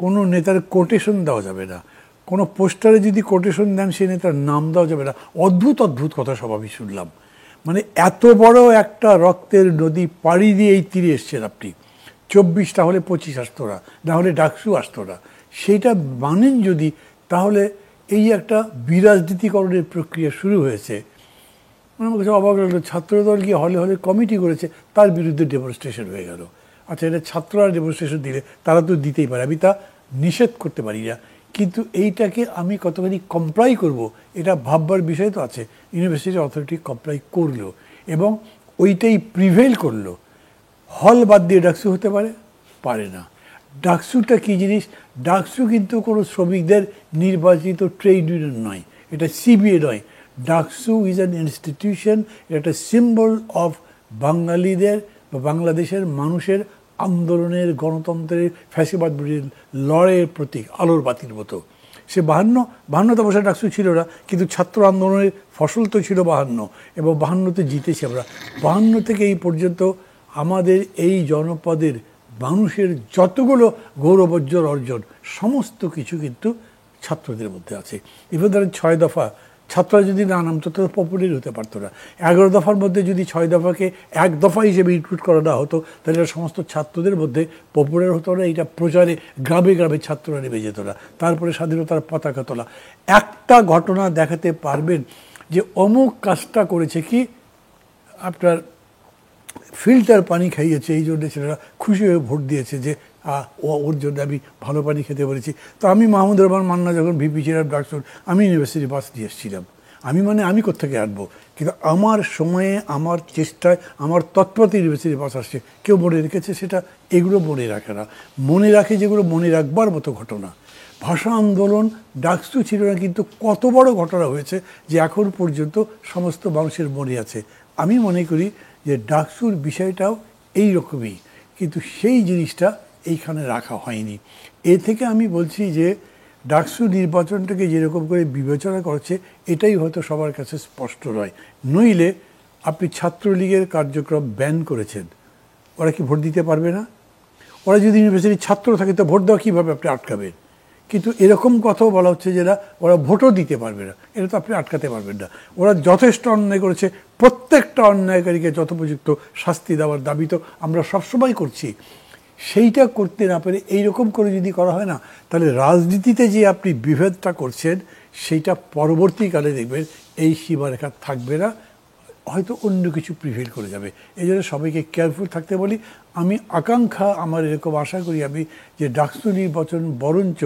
কোনো নেতার কোটেশন দেওয়া যাবে না, কোনো পোস্টারে যদি কোটেশন দেন সেই নেতার নাম দেওয়া যাবে না। অদ্ভুত অদ্ভুত কথা সব আমি শুনলাম। মানে এত বড় একটা রক্তের নদী পাড়ি দিয়ে এই তীরে এসছেন আপনি, 24টা হলে 25 আসতো না, না হলে ডাকসু আসতো না। সেইটা মানেন যদি, তাহলে এই একটা বিরাজনীতিকরণের প্রক্রিয়া শুরু হয়েছে। আমার কাছে অবাক লাগলো, ছাত্রদল গিয়ে হলে হলে কমিটি করেছে, তার বিরুদ্ধে ডেমনস্ট্রেশন হয়ে গেল। আচ্ছা, এটা ছাত্ররা ডেমনস্ট্রেশন দিলে তারা তো দিতেই পারে, আমি তা নিষেধ করতে পারি না, কিন্তু এইটাকে আমি কতখানি কমপ্লাই করব এটা ভাববার বিষয় তো আছে। ইউনিভার্সিটি অথরিটি কমপ্লাই করলো এবং ওইটাই প্রিভেল করলো। হল বাদ দিয়ে ডাকসু হতে পারে না। ডাকসুটা কী জিনিস? ডাকসু কিন্তু কোনো শ্রমিকদের নির্বাচিত ট্রেড ইউনিয়ন নয়, এটা সিবিএ নয়। ডাকসু ইজ অ্যান ইনস্টিটিউশন, এটা একটা সিম্বল অফ বাঙালিদের বা বাংলাদেশের মানুষের আন্দোলনের, গণতন্ত্রের, ফ্যাসিবাদ বিরোধী লড়াইয়ের প্রতীক, আলোর বাতির মতো। সে 52 বছর ডাকসু ছিল না, কিন্তু ছাত্র আন্দোলনের ফসল তো ছিল 52, এবং 52-তে জিতেছি আমরা। 52 থেকে এই পর্যন্ত আমাদের এই জনপদের মানুষের যতগুলো গৌরবোজ্জ্বল অর্জন, সমস্ত কিছু কিন্তু ছাত্রদের মধ্যে আছে। এবার ধরেন 6 দফা, ছাত্ররা যদি না নামতো তো পপুলার হতে পারতো না। 11 দফার মধ্যে যদি 6 দফাকে 1 দফা হিসেবে ইনক্লুড করা না হতো, তাহলে এটা সমস্ত ছাত্রদের মধ্যে পপুলার হতো না, এটা প্রচারে গ্রামে গ্রামে ছাত্ররা নেমে যেত না। তারপরে স্বাধীনতার পতাকা তোলা। একটা ঘটনা দেখাতে পারবেন যে অমুক কাজটা করেছে, কি আপনার ফিল্টার পানি খাইয়েছে, এই জন্য ছেলেরা খুশি হয়ে ভোট দিয়েছে যে ওর জন্য আমি ভালো পানি খেতে পেরেছি। তো আমি মাহমুদুর রহমান মান্না যখন ভিপি ছিলাম ডাকসুর, আমি ইউনিভার্সিটি বাস দিয়ে এসেছিলাম। আমি কোত্থেকে আনবো? কিন্তু আমার সময়ে, আমার চেষ্টায়, আমার তৎপরতা ইউনিভার্সিটি বাস আসছে। কেউ মনে রেখেছে সেটা? এগুলো মনে রাখে না। মনে রাখে যেগুলো মনে রাখবার মতো ঘটনা। ভাষা আন্দোলন ডাকসু ছিল না, কিন্তু কত বড় ঘটনা হয়েছে যে এখন পর্যন্ত সমস্ত মানুষের মনে আছে। আমি মনে করি যে ডাকসুর বিষয়টাও এই রকমই, কিন্তু সেই জিনিসটা এইখানে রাখা হয়নি। এ থেকে আমি বলছি যে ডাকসু নির্বাচনটাকে যেরকম করে বিবেচনা করছে, এটাই হয়তো সবার কাছে স্পষ্ট নয়। নইলে আপনি ছাত্রলীগের কার্যক্রম ব্যান করেছেন, ওরা কি ভোট দিতে পারবে না? ওরা যদি ইউনিভার্সিটির ছাত্র থাকে তো ভোট দেওয়া কীভাবে আপনি আটকাবেন? কিন্তু এরকম কথাও বলা হচ্ছে যে ওরা ভোটও দিতে পারবে না, এটা তো আপনি আটকাতে পারবেন না। ওরা যথেষ্ট অন্যায় করেছে, প্রত্যেকটা অন্যায়কারীকে যথোপযুক্ত শাস্তি দেওয়ার দাবি তো আমরা সবসময় করছি। সেইটা করতে না পেরে এইরকম করে যদি করা হয় না, তাহলে রাজনীতিতে যে আপনি বিভেদটা করছেন, সেইটা পরবর্তীকালে দেখবেন এই সীমারেখা থাকবে না, হয়তো অন্য কিছু প্রিভেল করে যাবে। এই জন্য সবাইকে কেয়ারফুল থাকতে বলি। আমি আকাঙ্ক্ষা, আমার এরকম আশা করি আমি, যে ডাকসু নির্বাচন বরঞ্চ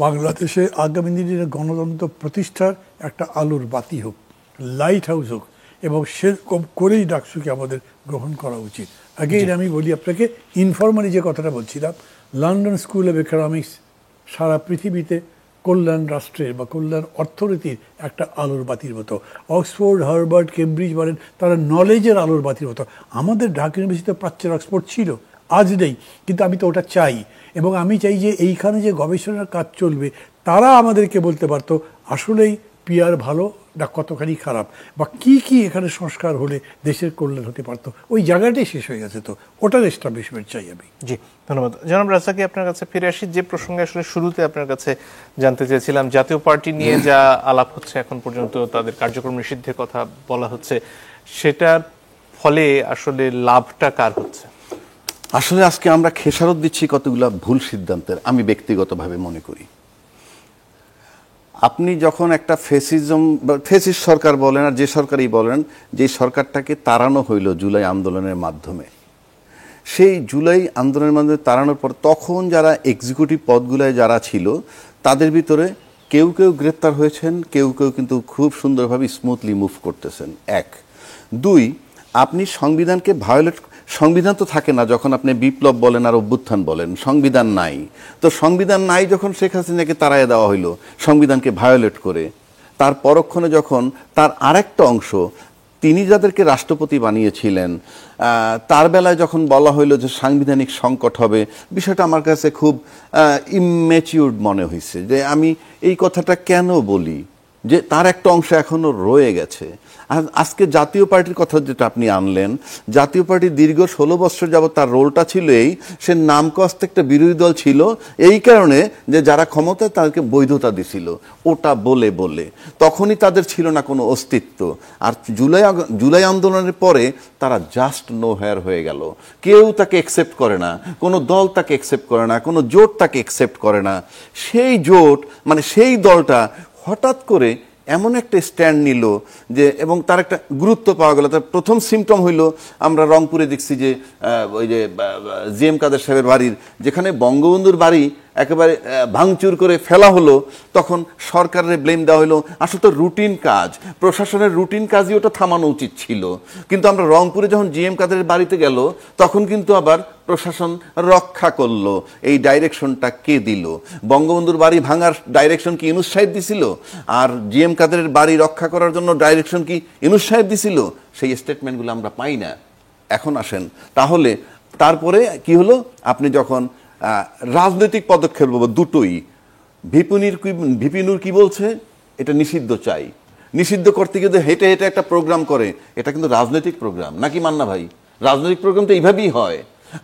বাংলাদেশে আগামী দিনের গণতন্ত্র প্রতিষ্ঠার একটা আলোর বাতি হোক, লাইট হাউস হোক, এবং সেরকম করেই ডাকসুকে আমাদের গ্রহণ করা উচিত। আগেই আমি বলি আপনাকে, ইনফরমালি যে কথাটা বলছিলাম, লন্ডন স্কুল অফ ইকোনমিক্স সারা পৃথিবীতে কল্যাণ রাষ্ট্রের বা কল্যাণ অর্থনীতির একটা আলোর বাতির মতো। অক্সফোর্ড, হার্ভার্ড, কেমব্রিজ বলেন, তারা নলেজের আলোর বাতির মতো। আমাদের ঢাকা ইউনিভার্সিটিতে প্রাচ্যের অক্সফোর্ড ছিল, আজ নেই, কিন্তু আমি তো ওটা চাই। এবং আমি চাই যে এইখানে যে গবেষণার কাজ চলবে, তারা আমাদেরকে বলতে পারতো আসলেই পিআর ভালো না কতখানি খারাপ, বা কি কি এখানে সংস্কার হলে দেশের কল্যাণ হতে পারতো। ওই জায়গাটাই শেষ হয়ে গেছে, তো ওটার এস্টাবলিশমেন্ট চাই আমি। জি, ধন্যবাদ। জনাব রাজ্জাকি, আপনার কাছে ফিরে আসি। যে প্রসঙ্গে আসলে শুরুতে আপনার কাছে জানতে চেয়েছিলাম, জাতীয় পার্টি নিয়ে যা আলাপ হচ্ছে এখন পর্যন্ত, তাদের কার্যক্রম নিষিদ্ধের কথা বলা হচ্ছে, সেটার ফলে আসলে লাভটা কার হচ্ছে? আসলে আজকে আমরা খেসারত দিচ্ছি কতগুলো ভুল সিদ্ধান্তের, আমি ব্যক্তিগতভাবে মনে করি। আপনি যখন একটা ফেসিস্ট সরকার বলেন আর যে সরকারই বলেন, যে সরকারটাকে তাড়ানো হইল জুলাই আন্দোলনের মাধ্যমে, সেই জুলাই আন্দোলনের মাধ্যমে তাড়ানোর পর তখন যারা এক্সিকিউটিভ পদগুলোয় যারা ছিল, তাদের ভিতরে কেউ কেউ গ্রেপ্তার হয়েছেন, কেউ কেউ কিন্তু খুব সুন্দরভাবে স্মুথলি মুভ করতেছেন। 1, 2, আপনি সংবিধানকে ভায়োলেট, সংবিধান তো থাকে না যখন আপনি বিপ্লব বলেন আর অভ্যুত্থান বলেন, সংবিধান নাই। তো সংবিধান নাই যখন শেখ হাসিনাকে তাড়াইয়া দেওয়া হইল সংবিধানকে ভায়োলেট করে, তার পরক্ষণে যখন তার আরেকটা অংশ, তিনি যাদেরকে রাষ্ট্রপতি বানিয়েছিলেন, তার বেলায় যখন বলা হইলো যে সাংবিধানিক সংকট হবে, বিষয়টা আমার কাছে খুব ইম্যাচিউরড মনে হয়েছে। যে আমি এই কথাটা কেন বলি, যে তার একটা অংশ এখনো রয়ে গেছে। আজকে জাতীয় পার্টির কথা যেটা আপনি আনলেন, জাতীয় পার্টি দীর্ঘ 16 বছর যাবত তার রোলটা ছিল এই, সে নামকাস্ত একটা বিরোধী দল ছিল এই কারণে যে যারা ক্ষমতায় তাদেরকে বৈধতা দিছিল, ওটা বলে বলে তখনই তাদের ছিল না কোনো অস্তিত্ব। আর জুলাই আন্দোলনের পরে তারা জাস্ট নো হেয়ার হয়ে গেল। কেউ তাকে একসেপ্ট করে না, কোনো দল তাকে একসেপ্ট করে না, কোনো জোট তাকে একসেপ্ট করে না। সেই জোট মানে সেই দলটা হঠাৎ করে এমন একটা স্ট্যান্ড নিল যে, এবং তার একটা গুরুত্ব পাওয়া গেল। তার প্রথম সিমটম হইল, আমরা রংপুরে দেখছি যে ওই যে জিএম কাদের সাহেবের বাড়ির, যেখানে বঙ্গবন্ধুর বাড়ি একেবারে ভাঙচুর করে ফেলা হলো, তখন সরকারের ব্লেম দেওয়া হলো। আসলে তো রুটিন কাজ, প্রশাসনের রুটিন কাজই ওটা থামানো উচিত ছিল। কিন্তু আমরা রংপুরে যখন জিএম কাদের বাড়িতে গেল, তখন কিন্তু আবার প্রশাসন রক্ষা করলো। এই ডাইরেকশনটা কে দিল? বঙ্গবন্ধুর বাড়ি ভাঙার ডাইরেকশন কি ইউনূস সাহেব দিছিল? আর জিএম কাদের বাড়ি রক্ষা করার জন্য ডাইরেকশন কি ইউনূস সাহেব দিছিল? সেই স্টেটমেন্টগুলো আমরা পাই না। এখন আসেন তাহলে তারপরে কি হলো, আপনি যখন রাজনৈতিক পদক্ষেপ দুটোই, ভিপি নূর কি বলছে, এটা নিষিদ্ধ চাই, নিষিদ্ধ করতে গিয়ে হেঁটে হেঁটে একটা প্রোগ্রাম করে, এটা কিন্তু রাজনৈতিক প্রোগ্রাম নাকি মান্না ভাই? রাজনৈতিক প্রোগ্রাম তো এইভাবেই হয়।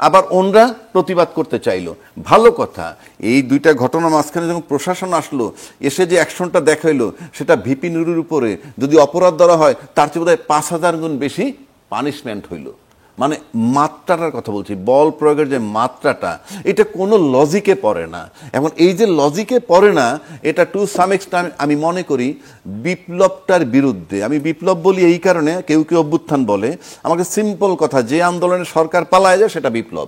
আবার ওনরা প্রতিবাদ করতে চাইলো, ভালো কথা। এই দুইটা ঘটনার মাঝখানে যখন প্রশাসন আসলো, এসে যে অ্যাকশনটা দেখাইলো, সেটা ভিপি নুরুর উপরে যদি অপরাধ ধরা হয়, তার চেয়ে বোধহয় 5,000 গুণ বেশি পানিশমেন্ট হইল। মানে মাত্রাটার কথা বলছি, বল প্রয়োগের যে মাত্রাটা, এটা কোনো লজিকে পড়ে না। এখন এই যে লজিকে পড়ে না, এটা টু সাম এক্সটেন্ট আমি মনে করি বিপ্লবটার বিরুদ্ধে। আমি বিপ্লব বলি এই কারণে, কেউ কেউ অভ্যুত্থান বলে। আমাকে সিম্পল কথা, যে আন্দোলনে সরকার পালায় যায় সেটা বিপ্লব,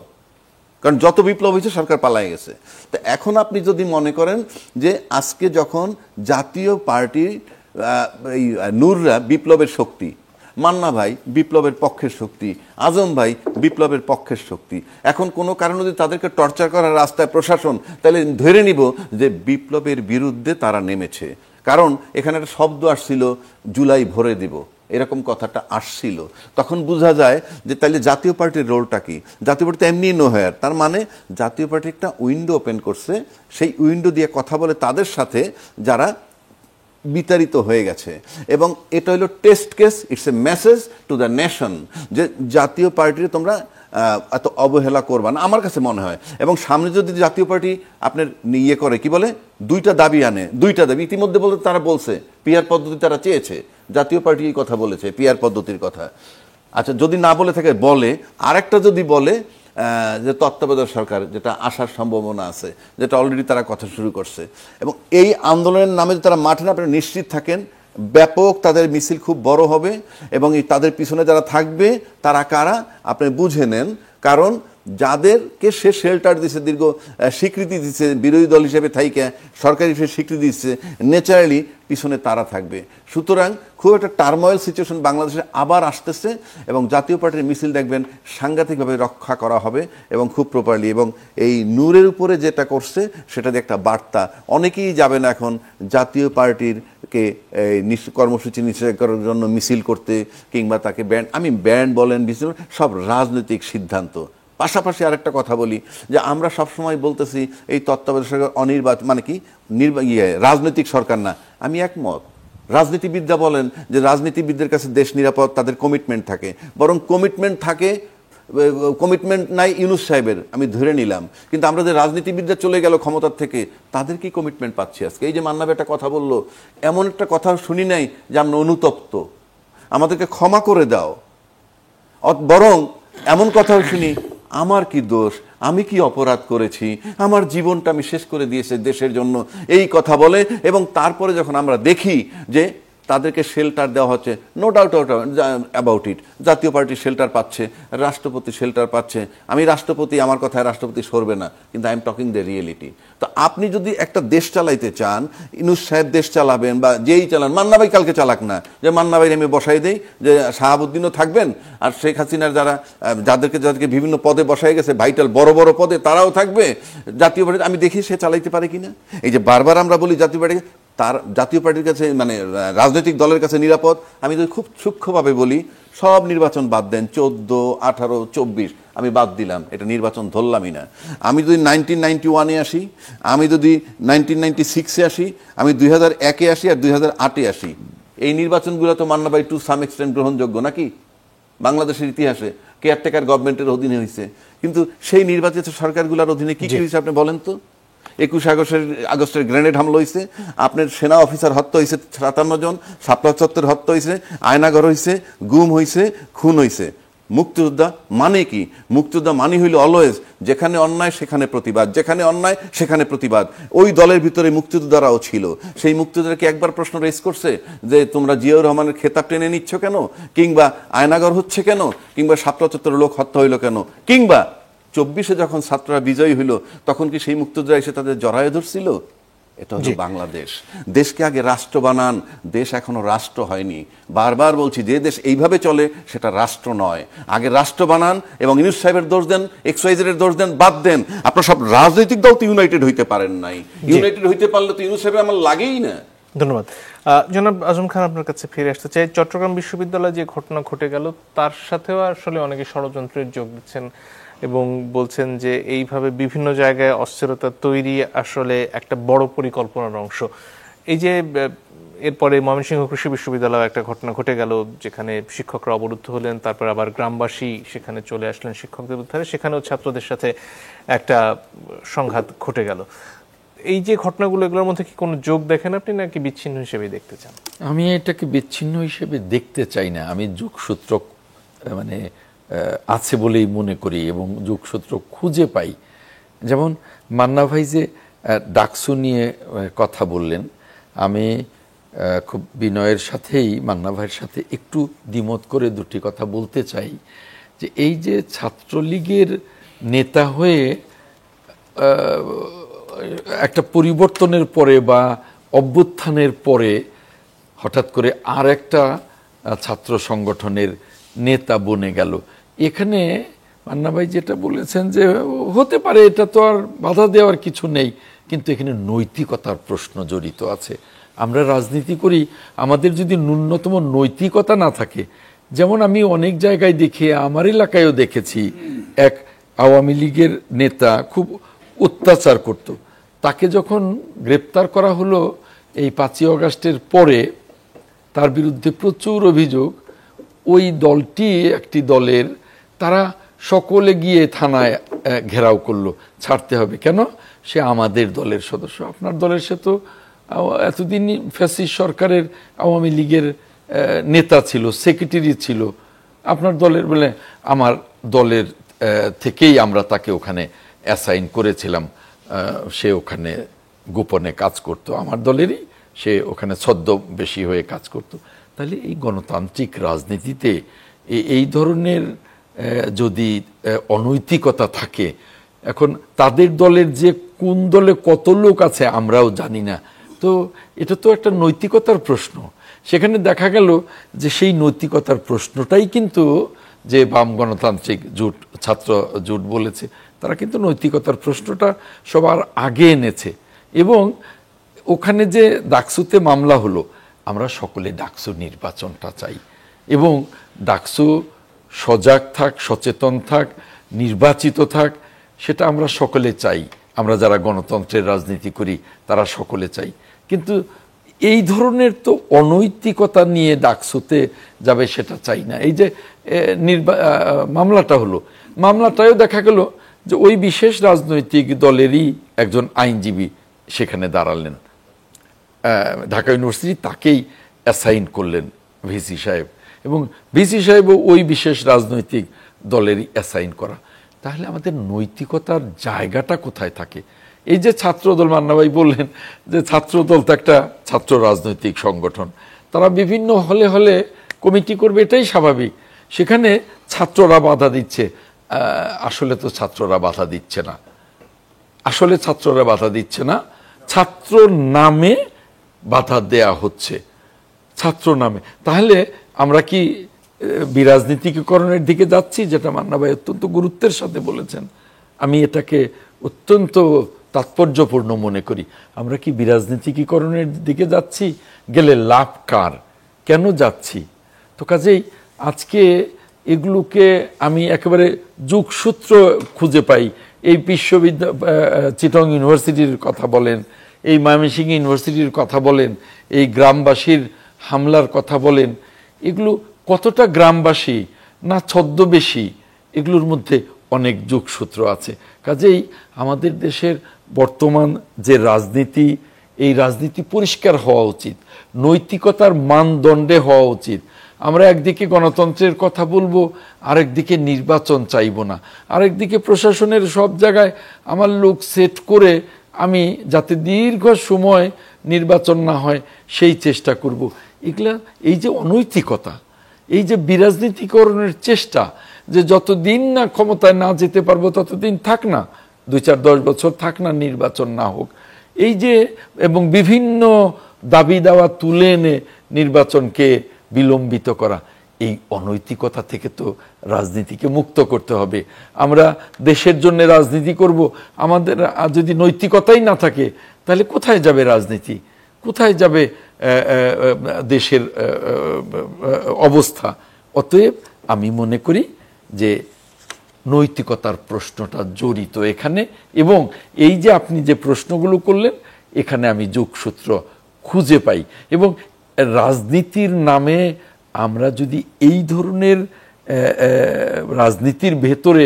কারণ যত বিপ্লব হয়েছে সরকার পালায় গেছে। তো এখন আপনি যদি মনে করেন যে আজকে যখন জাতীয় পার্টি এই নূররা বিপ্লবের শক্তি, মান্না ভাই বিপ্লবের পক্ষের শক্তি, আজম ভাই বিপ্লবের পক্ষের শক্তি, এখন কোনো কারণে যদি তাদেরকে টর্চার করার রাস্তায় প্রশাসন, তাহলে ধরে নিব যে বিপ্লবের বিরুদ্ধে তারা নেমেছে। কারণ এখানে একটা শব্দ আসছিল, জুলাই ভরে দিব, এরকম কথাটা আসছিল। তখন বোঝা যায় যে তাহলে জাতীয় পার্টির রোলটা কি। জাতীয় পার্টি এমনি নো হেয়ার, তার মানে জাতীয় পার্টি একটা উইন্ডো ওপেন করছে, সেই উইন্ডো দিয়ে কথা বলে তাদের সাথে যারা বিতাড়িত হয়ে গেছে। এবং এটা হলো test case, it's a message to the nation যে জাতীয় পার্টির তোমরা এত অবহেলা করবা না, আমার কাছে মনে হয়। এবং সামনে যদি জাতীয় পার্টি আপনার ইয়ে করে, কি বলে, দুইটা দাবি আনে, দুইটা দাবি ইতিমধ্যে বলতে তারা বলছে, পিআর পদ্ধতি তারা চেয়েছে, জাতীয় পার্টি এই কথা বলেছে, পিআর পদ্ধতির কথা। আচ্ছা, যদি না বলে থাকে বলে, আরেকটা যদি বলে যে তত্ত্বাবধায়ক সরকার, যেটা আসার সম্ভাবনা আছে, যেটা অলরেডি তারা কথা শুরু করছে। এবং এই আন্দোলনের নামে তারা মাঠে না, আপনারা নিশ্চিত থাকেন ব্যাপক তাদের মিছিল খুব বড় হবে। এবং এই তাদের পিছনে যারা থাকবে তারা কারা আপনি বুঝে নেন। কারণ যাদেরকে সে শেল্টার দিচ্ছে, দীর্ঘ স্বীকৃতি দিচ্ছে, বিরোধী দল হিসেবে থাইকে সরকারি হিসেবে স্বীকৃতি দিচ্ছে, ন্যাচারালি পিছনে তারা থাকবে। সুতরাং খুব একটা টার্ময়েল সিচুয়েশন বাংলাদেশে আবার আসতেছে। এবং জাতীয় পার্টির মিছিল দেখবেন সাংঘাতিকভাবে রক্ষা করা হবে এবং খুব প্রপারলি। এবং এই নূরের উপরে যেটা করছে সেটা দিয়ে একটা বার্তা, অনেকেই যাবে না এখন জাতীয় পার্টির কে কর্মসূচি নিষেধ করার জন্য মিছিল করতে, কিংবা তাকে ব্যান্ড, আমি ব্যান্ড বলেন মিছিল, সব রাজনৈতিক সিদ্ধান্ত। পাশাপাশি আরেকটা কথা বলি, যে আমরা সবসময় বলতেছি এই তত্ত্বাবধায়ক সরকার অনির্বাচিত, মানে কি রাজনৈতিক সরকার না। আমি একমত, রাজনীতিবিদরা বলেন যে রাজনীতিবিদদের কাছে দেশ নিরাপদ, তাদের কমিটমেন্ট থাকে, বরং কমিটমেন্ট থাকে, কমিটমেন্ট নাই ইউনূস সাহেবের, আমি ধরে নিলাম। কিন্তু আমরা যে রাজনীতিবিদরা চলে গেল ক্ষমতার থেকে, তাদের কি কমিটমেন্ট পাচ্ছি আজকে? এই যে মান্না ভাই একটা কথা বললো, এমন একটা কথা শুনি নাই যে আমরা অনুতপ্ত, আমাদেরকে ক্ষমা করে দাও, বরং এমন কথা শুনি, আমার কি দোষ, আমি কি অপরাধ করেছি, আমার জীবনটা আমি শেষ করে দিয়েছি দেশের জন্য, এই কথা বলে। এবং তারপরে যখন আমরা দেখি যে তাদেরকে শেল্টার দেওয়া হচ্ছে, নো ডাউট অ্যাবাউট ইট, জাতীয় পার্টি শেল্টার পাচ্ছে, রাষ্ট্রপতি শেল্টার পাচ্ছে। আমি রাষ্ট্রপতি, আমার কথায় রাষ্ট্রপতি সরবে না, কিন্তু I am talking the reality. তো আপনি যদি একটা দেশ চালাইতে চান, ইউনূস সাহেব দেশ চালাবেন বা যেই চালান, মান্না ভাই কালকে চালাক না, যে মান্না ভাই আমি বসাই দেই, যে শাহাবুদ্দিনও থাকবেন, আর শেখ হাসিনার যাদেরকে বিভিন্ন পদে বসাই গেছে, ভাইটাল বড় বড় পদে, তারাও থাকবে। জাতীয় পার্টি আমি দেখি সে চালাইতে পারে কিনা। এই যে বারবার আমরা বলি জাতীয় পার্টি, তার জাতীয় পার্টির কাছে, মানে রাজনৈতিক দলের কাছে নিরাপদ। আমি যদি খুব সূক্ষ্মভাবে বলি, সব নির্বাচন বাদ দেন, 14, 18, 24 আমি বাদ দিলাম, এটা নির্বাচন ধরলামই না। আমি যদি 1991-এ আসি, আমি যদি 1996-এ আসি, আমি 2001-এ আসি, আর 2008-এ আসি, এই নির্বাচনগুলো তো মান্না ভাই টু সাম এক্সটেন্ট গ্রহণযোগ্য নাকি বাংলাদেশের ইতিহাসে? কেয়ারটেকার গভর্নমেন্টের অধীনে হয়েছে, কিন্তু সেই নির্বাচিত সরকারগুলোর অধীনে কি কি হয়েছে আপনি বলেন তো? 21 আগস্টের গ্রেনেড হামলা হয়েছে, আপনার সেনা অফিসার হত্যা হয়েছে 57 জন, শাপলা চত্বর হত্যা হয়েছে, আয়নাঘর হয়েছে, গুম হয়েছে, খুন হয়েছে। মুক্তিযোদ্ধা মানে কি? মুক্তিযোদ্ধা মানে হইল অলওয়েজ যেখানে অন্যায় সেখানে প্রতিবাদ, যেখানে অন্যায় সেখানে প্রতিবাদ। ওই দলের ভিতরে মুক্তিযোদ্ধারাও ছিল। সেই মুক্তিযোদ্ধারা কি একবার প্রশ্ন রেজ করছে যে তোমরা জিয়াউর রহমানের খেতাব টেনে নিচ্ছ কেন, কিংবা আয়নাঘর হচ্ছে কেন, কিংবা শাপলা চত্বরের লোক হত্যা হইল কেন, কিংবা 24-এ যখন ছাত্ররা বিজয়ী হইল তখন কি সেই মুক্তিযোদ্ধা এসে তাদের জড়ায়ে ধরছিল? এটা হলো বাংলাদেশ। দেশকে আগে রাষ্ট্র বানান, দেশ এখনো রাষ্ট্র হয়নি। বারবার বলছি, যে দেশ এইভাবে চলে সেটা রাষ্ট্র নয়। আগে রাষ্ট্র বানান, এবং ইউনূস সাহেবের দোষ দেন, এক্সওয়াইজের দোষ দেন, বাদ দেন। আপনার সব রাজনৈতিক দল তো ইউনাইটেড হইতে পারেন নাই। ইউনাইটেড হইতে পারলে তো ইউনূস সাহেবের আমার লাগেই না। ধন্যবাদ। জনাব আজম খান, আপনার কাছে ফিরে আসতে চাই। চট্টগ্রাম বিশ্ববিদ্যালয়ে যে ঘটনা ঘটে গেল, তার সাথেও আসলে অনেকে ষড়যন্ত্রের যোগ দিচ্ছেন। এবং বলছেন যে এইভাবে বিভিন্ন জায়গায় অস্থিরতা তৈরি আসলে একটা বড় পরিকল্পনার অংশ। এই যে এরপরে ময়মনসিংহ কৃষি বিশ্ববিদ্যালয়ে একটা ঘটনা ঘটে গেল, যেখানে শিক্ষকরা অবরুদ্ধ হলেন, তারপর আবার গ্রামবাসী সেখানে চলে আসলেন শিক্ষকদের উদ্ধারে, সেখানেও ছাত্রদের সাথে একটা সংঘাত ঘটে গেল। এই যে ঘটনাগুলো, এগুলোর মধ্যে কি কোনো যোগ দেখেন আপনি, নাকি বিচ্ছিন্ন হিসেবে দেখতে চান? আমি এটাকে বিচ্ছিন্ন হিসেবে দেখতে চাই না। আমি যোগসূত্র মানে আছে বলেই মনে করি এবং যোগসূত্র খুঁজে পাই। যেমন মান্না ভাই যে ডাকসু নিয়ে কথা বললেন, আমি খুব বিনয়ের সাথেই মান্না ভাইয়ের সাথে একটু দ্বিমত করে দুটি কথা বলতে চাই। যে এই যে ছাত্রলীগের নেতা হয়ে একটা পরিবর্তনের পরে বা অভ্যুত্থানের পরে হঠাৎ করে আর একটা ছাত্র সংগঠনের নেতা বনে গেল, এখানে মান্না ভাই যেটা বলেছেন যে হতে পারে, এটা তো আর বাধা দেওয়ার কিছু নেই, কিন্তু এখানে নৈতিকতার প্রশ্ন জড়িত আছে। আমরা রাজনীতি করি, আমাদের যদি ন্যূনতম নৈতিকতা না থাকে, যেমন আমি অনেক জায়গায় দেখি, আমার এলাকায়ও দেখেছি, এক আওয়ামী লীগের নেতা খুব অত্যাচার করত, তাকে যখন গ্রেপ্তার করা হলো এই 5ই আগস্টের পরে, তার বিরুদ্ধে প্রচুর অভিযোগ, ওই দলটি একটি দলের, তারা সকলে গিয়ে থানায় ঘেরাও করলো, ছাড়তে হবে। কেন? সে আমাদের দলের সদস্য। আপনার দলের সে তো এতদিন ফ্যাসিস্ট সরকারের আওয়ামী লীগের নেতা ছিল, সেক্রেটারি ছিল আপনার দলের, বলে আমার দলের থেকেই আমরা তাকে ওখানে অ্যাসাইন করেছিলাম, সে ওখানে গোপনে কাজ করত, আমার দলেরই, সে ওখানে ছদ্মবেশী হয়ে কাজ করত। তাহলে এই গণতান্ত্রিক রাজনীতিতে এই ধরনের যদি অনৈতিকতা থাকে, এখন তাদের দলের যে কোন দলে কত লোক আছে আমরাও জানি না, তো এটা তো একটা নৈতিকতার প্রশ্ন। সেখানে দেখা গেল যে সেই নৈতিকতার প্রশ্নটাই কিন্তু যে বাম গণতান্ত্রিক জোট, ছাত্র জোট বলেছে, তারা কিন্তু নৈতিকতার প্রশ্নটা সবার আগে এনেছে। এবং ওখানে যে ডাকসুতে মামলা হলো, আমরা সকলে ডাকসু নির্বাচনটা চাই এবং ডাকসু সজাগ থাক, সচেতন থাক, নির্বাচিত থাক, সেটা আমরা সকলে চাই। আমরা যারা গণতন্ত্রের রাজনীতি করি তারা সকলে চাই। কিন্তু এই ধরনের তো অনৈতিকতা নিয়ে ডাকসুতে যাবে সেটা চাই না। এই যে মামলাটা হলো, মামলাটাও দেখা গেল যে ওই বিশেষ রাজনৈতিক দলেরই একজন আইনজীবী সেখানে দাঁড়ালেন, ঢাকা ইউনিভার্সিটি তাকেই অ্যাসাইন করলেন ভিসি সাহেব, এবং ভিসি সাহেবও ওই বিশেষ রাজনৈতিক দলেরই অ্যাসাইন করা। তাহলে আমাদের নৈতিকতার জায়গাটা কোথায় থাকে? এই যে ছাত্রদল, মান্না ভাই বললেন যে ছাত্রদল তো একটা ছাত্র রাজনৈতিক সংগঠন, তারা বিভিন্ন হলে হলে কমিটি করবে, এটাই স্বাভাবিক। সেখানে ছাত্ররা বাধা দিচ্ছে, আসলে তো ছাত্ররা বাধা দিচ্ছে না, আসলে ছাত্ররা বাধা দিচ্ছে না, ছাত্র নামে বাধা দেয়া হচ্ছে, ছাত্র নামে। তাহলে আমরা কি বিরাজনীতিকরণের দিকে যাচ্ছি? যেটা মান্না ভাই অত্যন্ত গুরুত্বের সাথে বলেছেন, আমি এটাকে অত্যন্ত তাৎপর্যপূর্ণ মনে করি। আমরা কি বিরাজনীতিকরণের দিকে যাচ্ছি? গেলে লাভ কার? কেন যাচ্ছি? তো কাজেই আজকে এগুলোকে আমি একেবারে যোগসূত্র খুঁজে পাই। এই চিটং ইউনিভার্সিটির কথা বলেন, এই ময়মনসিংহ ইউনিভার্সিটির কথা বলেন, এই গ্রামবাসীর হামলার কথা বলেন, এগুলো কতটা গ্রামবাসী না ছদ্মবেশী, এগুলোর মধ্যে অনেক যোগসূত্র আছে। কাজেই আমাদের দেশের বর্তমান যে রাজনীতি, এই রাজনীতি পরিষ্কার হওয়া উচিত, নৈতিকতার মানদণ্ডে হওয়া উচিত। আমরা একদিকে গণতন্ত্রের কথা বলবো, আরেকদিকে নির্বাচন চাইব না, আরেকদিকে প্রশাসনের সব জায়গায় আমার লোক সেট করে আমি যাতে দীর্ঘ সময় নির্বাচন না হয় সেই চেষ্টা করব। এগুলা, এই যে অনৈতিকতা, এই যে বিরাজনীতিকরণের চেষ্টা, যে যতদিন না ক্ষমতায় না যেতে পারবো ততদিন থাক না, 2-4-10 বছর থাক না, নির্বাচন না হোক, এই যে, এবং বিভিন্ন দাবি দাওয়া তুলে এনে নির্বাচনকে বিলম্বিত করা, এই অনৈতিকতা থেকে তো রাজনীতিকে মুক্ত করতে হবে। আমরা দেশের জন্য রাজনীতি করব, আমাদের যদি নৈতিকতাই না থাকে, তাহলে কোথায় যাবে রাজনীতি? কোথায় যাবে দেশের অবস্থা? অতএব আমি মনে করি যে নৈতিকতার প্রশ্নটা জড়িত এখানে। এবং এই যে আপনি যে প্রশ্নগুলো করলেন, এখানে আমি যোগসূত্র খুঁজে পাই। এবং রাজনীতির নামে আমরা যদি এই ধরনের রাজনীতির ভেতরে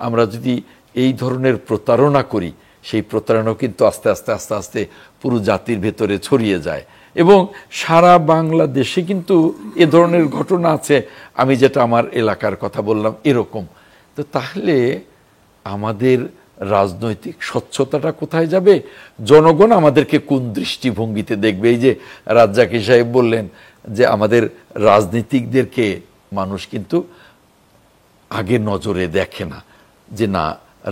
আমরা যদি এই ধরনের প্রতারণা করি, সেই প্রতারণা কিন্তু আস্তে আস্তে আস্তে আস্তে পুরো জাতির ভেতরে ছড়িয়ে যায়। এবং সারা বাংলাদেশে কিন্তু এ ধরনের ঘটনা আছে। আমি যেটা আমার এলাকার কথা বললাম এরকম। তো তাহলে আমাদের রাজনৈতিক স্বচ্ছতাটা কোথায় যাবে? জনগণ আমাদেরকে কোন দৃষ্টিভঙ্গিতে দেখবে? এই যে রাজ্জাকি সাহেব বললেন যে আমাদের রাজনীতিকদেরকে মানুষ কিন্তু আগে নজরে দেখে না, যে না,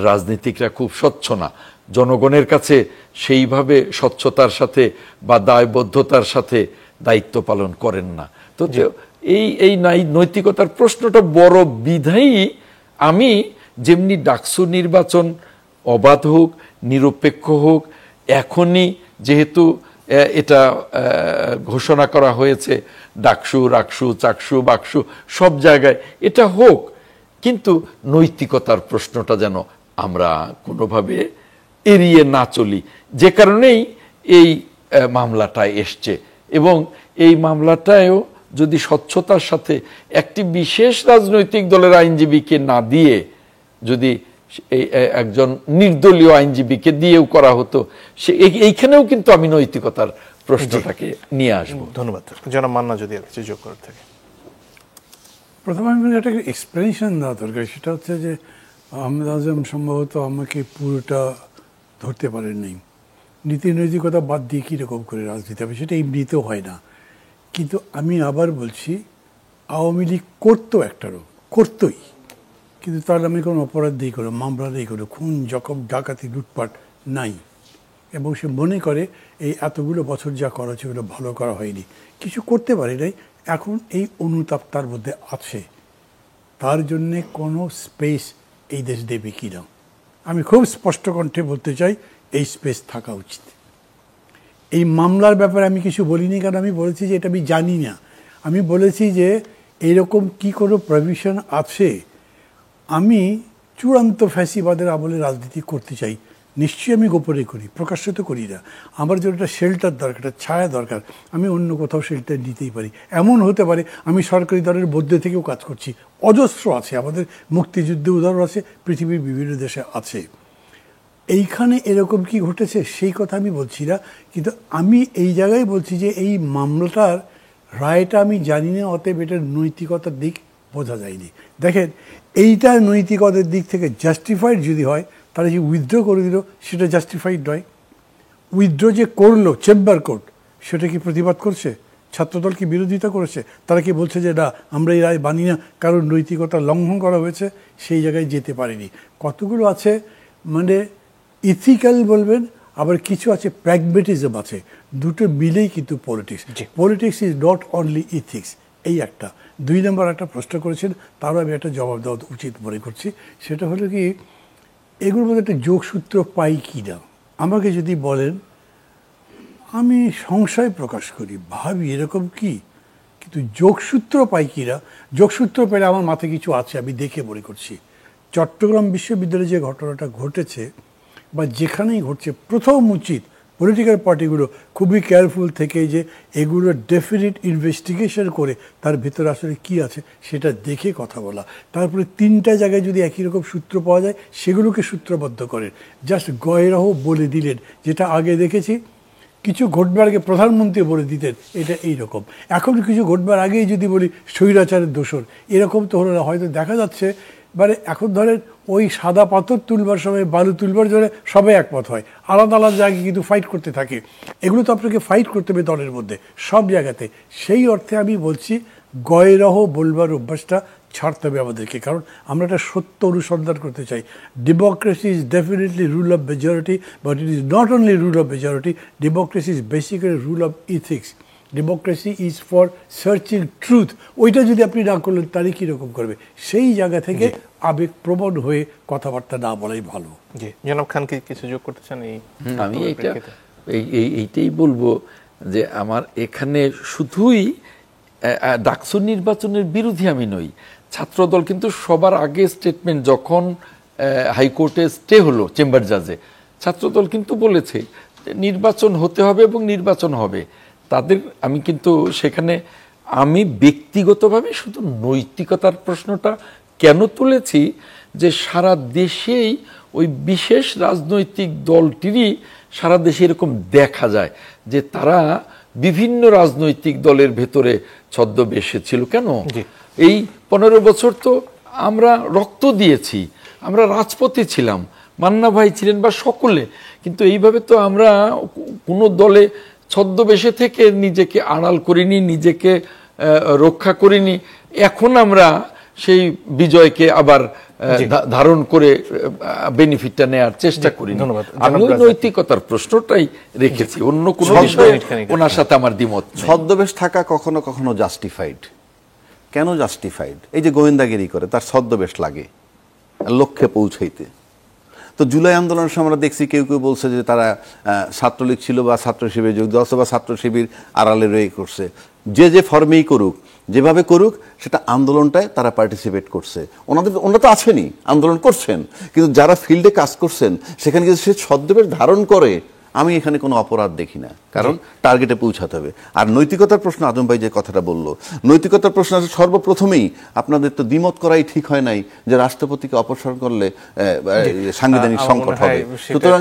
রাজনীতিকরা খুব স্বচ্ছ না, জনগণের কাছে সেইভাবে স্বচ্ছতার সাথে বা দায়বদ্ধতার সাথে দায়িত্ব পালন করেন না। তো এই নৈতিকতার প্রশ্নটা বড় বিধায়ী আমি যেমনি ডাকসু নির্বাচন অবাধ হোক, নিরপেক্ষ হোক, এখনই যেহেতু এটা ঘোষণা করা হয়েছে ডাকসু, রাকসু, চাকসু, বাকসু সব জায়গায় এটা হোক, কিন্তু নৈতিকতার প্রশ্নটা যেন আমরা কোনোভাবে এড়িয়ে না চলি। যে কারণেই এই মামলাটা এসছে। এবং এই মামলাটায়ও যদি স্বচ্ছতার সাথে একটি বিশেষ রাজনৈতিক দলের আইনজীবীকে না দিয়ে যদি একজন নির্দলীয় আইনজীবীকে দিয়েও করা হতো, সে এইখানেও কিন্তু আমি নৈতিকতার প্রশ্নটাকে নিয়ে আসবো। ধন্যবাদ। জনাব মান্না যদি আর কিছু যোগ করার থাকে। প্রথমে আমি একটা এক্সপ্লেনেশন দেওয়া দরকার। সেটা হচ্ছে যে আহমেদ আজম সম্ভবত আমাকে পুরোটা ধরতে পারেননি। নীতি নৈতিকতা বাদ দিয়ে কীরকম করে রাজনীতি হবে সেটা এমনিতেও হয় না। কিন্তু আমি আবার বলছি, আওয়ামী লীগ করতো একটারও, করতোই, কিন্তু তার নামে কোনো অপরাধ নেই, কোনো মামলা নেই, কোনো খুন জখম ডাকাতি লুটপাট নাই। এবং সে মনে করে এই এতগুলো বছর যা করা হচ্ছে ওগুলো ভালো করা হয়নি, কিছু করতে পারে নাই। এখন এই অনুতাপ তার মধ্যে আছে। তার জন্যে কোনো স্পেস এই দেশ দেবে কি না, আমি খুব স্পষ্ট কণ্ঠে বলতে চাই, এই স্পেস থাকা উচিত। এই মামলার ব্যাপারে আমি কিছু বলিনি, কারণ আমি বলেছি যে এটা আমি জানি না। আমি বলেছি যে এইরকম কি কোনো প্রভিশন আছে। আমি চূড়ান্ত ফ্যাসিবাদের আমলে রাজনীতি করতে চাই, নিশ্চয়ই আমি গোপনে করি, প্রকাশ্য তো করি না। আমার জন্য একটা শেল্টার দরকার, একটা ছায়া দরকার। আমি অন্য কোথাও শেল্টার নিতেই পারি। এমন হতে পারে আমি সরকারি দলের মধ্যে থেকেও কাজ করছি, অজস্র আছে, আমাদের মুক্তিযুদ্ধে উদাহরণ আছে, পৃথিবীর বিভিন্ন দেশে আছে। এইখানে এরকম কি ঘটেছে সেই কথা আমি বলছি না, কিন্তু আমি এই জায়গায় বলছি যে এই মামলাটার রায়টা আমি জানি না, অতএব এটার নৈতিকতার দিক বোঝা যায়নি। দেখেন, এইটা নৈতিকতার দিক থেকে জাস্টিফাইড যদি হয়, তারা যে উইথড্র করে দিল সেটা জাস্টিফাইড নয়। উইথড্র যে করলো চেম্বার কোর্ট, সেটা কি প্রতিবাদ করছে? ছাত্রদল কি বিরোধিতা করেছে? তারা কি বলছে যে না, আমরা এই রায় মানি না, কারণ নৈতিকতা লঙ্ঘন করা হয়েছে? সেই জায়গায় যেতে পারেনি। কতগুলো আছে মানে ইথিক্যাল বলবেন, আবার কিছু আছে প্র্যাগমেটিজম আছে, দুটো মিলেই কিন্তু politics. Politics is not only ethics. এই একটা। 2 নম্বর একটা প্রশ্ন করেছেন, তারও আমি একটা জবাব দেওয়া উচিত মনে করছি। সেটা হলো কি, এগুলোর মধ্যে একটা যোগসূত্র পাই কি না আমাকে যদি বলেন, আমি সংশয় প্রকাশ করি, ভাবি এরকম কি, কিন্তু যোগসূত্র পাই কি না। যোগসূত্র পেলে আমার মাথায় কিছু আছে, আমি দেখে মনে করছি। চট্টগ্রাম বিশ্ববিদ্যালয়ে যে ঘটনাটা ঘটেছে বা যেখানেই ঘটছে, প্রথম উচিত পলিটিক্যাল পার্টিগুলো খুবই কেয়ারফুল থেকে যে এগুলো ডেফিনিট ইনভেস্টিগেশন করে তার ভিতরে আসলে কি আছে সেটা দেখে কথা বলা। তারপরে 3টা জায়গায় যদি একই রকম সূত্র পাওয়া যায়, সেগুলোকে সূত্রবদ্ধ করেন। জাস্ট গয়রাহ বলে দিলেন, যেটা আগে দেখেছি কিছু ঘটবার আগে প্রধানমন্ত্রী বলে দিতেন এটা এইরকম। এখন কিছু ঘটবার আগেই যদি বলি স্বৈরাচারের দোষর, এরকম তো হলো না। হয়তো দেখা যাচ্ছে মানে এখন ধরেন ওই সাদা পাথর তুলবার সময়, বালু তুলবার জন্য সবাই একমত হয়, আলাদা আলাদা জায়গায় কিন্তু ফাইট করতে থাকে। এগুলো তো আপনাকে ফাইট করতে হবে দলের মধ্যে, সব জায়গাতে। সেই অর্থে আমি বলছি গয়রহ বলবার অভ্যাসটা ছাড়তে হবে আমাদেরকে, কারণ আমরা একটা সত্য অনুসন্ধান করতে চাই। Democracy is definitely rule of majority, but it is not only rule of majority. Democracy is basically rule of ethics. Democracy is for searching truth. ওইটা যদি আপনি না করলেন, তাহলে কীরকম করবে? সেই জায়গা থেকে আবেগপ্রবণ হয়ে কথাবার্তা না বলাই ভালো। জি, জনাব খান কি কিছু যোগ করতে চান? আমি এইটাই বলবো যে আমার এখানে শুধুই ডাকসু নির্বাচনের বিরোধী আমি নই, ছাত্রদল কিন্তু সবার আগে স্টেটমেন্ট যখন হাইকোর্টে স্টে হলো চেম্বার জাজে, ছাত্রদল কিন্তু বলেছে যে নির্বাচন হতে হবে এবং নির্বাচন হবে। তাদের আমি কিন্তু সেখানে আমি ব্যক্তিগতভাবে শুধু নৈতিকতার প্রশ্নটা কেন তুলেছি, যে সারা দেশেই ওই বিশেষ রাজনৈতিক দলটিরই সারা দেশে এরকম দেখা যায় যে তারা বিভিন্ন রাজনৈতিক দলের ভেতরে ছদ্মবেশে ছিল। কেন? এই 15 বছর তো আমরা রক্ত দিয়েছি, আমরা রাজপথে ছিলাম, মান্না ভাই ছিলেন বা সকলে, কিন্তু এইভাবে তো আমরা কোনো দলে ছদ্মবেশে থেকে নিজেকে আড়াল করিনি, নিজেকে রক্ষা করিনি। এখন আমরা সেই বিজয়কে আবার ধারণ করে বেনিফিটটা নেওয়ার চেষ্টা করি। আমি নৈতিকতার প্রশ্নটাই রেখেছি, অন্য কোনো বিষয়ে ওনার সাথে আমার দ্বিমত নেই। ছদ্মবেশ থাকা কখনো কখনো জাস্টিফাইড। কেন জাস্টিফাইড? এই যে গোয়েন্দাগিরি করে, তার ছদ্মবেশ লাগে লক্ষ্যে পৌঁছাইতে। তো জুলাই আন্দোলনের সময় আমরা দেখছি কেউ কেউ বলছে যে তারা ছাত্রলীগ ছিল বা ছাত্র শিবিরে যোগ দেওয়া বা ছাত্র শিবির আড়ালে রয়ে করছে। যে যে ফর্মেই করুক, যেভাবে করুক, সেটা আন্দোলনটায় তারা পার্টিসিপেট করছে। ওনারা তো আছেনই, আন্দোলন করছেন, কিন্তু যারা ফিল্ডে কাজ করছেন সেখানে যদি সে ছদ্মবেশ ধারণ করে, আমি এখানে কোনো অপরাধ দেখি না, কারণ টার্গেটে পৌঁছাতে হবে। আর নৈতিকতার প্রশ্ন আজম ভাই যে কথাটা বললো, নৈতিকতার প্রশ্ন আছে সর্বপ্রথমেই আপনাদের তো দ্বিমত করাই ঠিক হয় নাই যে রাষ্ট্রপতিকে অপসারণ করলে সাংবিধানিক সংকট হবে। সুতরাং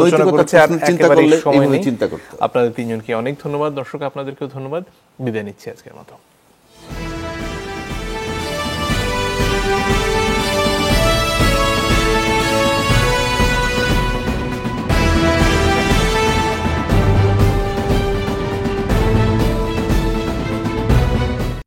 নৈতিকতার চিন্তা করলে এইভাবে চিন্তা করতে। আপনাদের তিনজনকে অনেক ধন্যবাদ, দর্শক আপনাদেরকেও ধন্যবাদ। বিদায় নিচ্ছি আজকের মতো।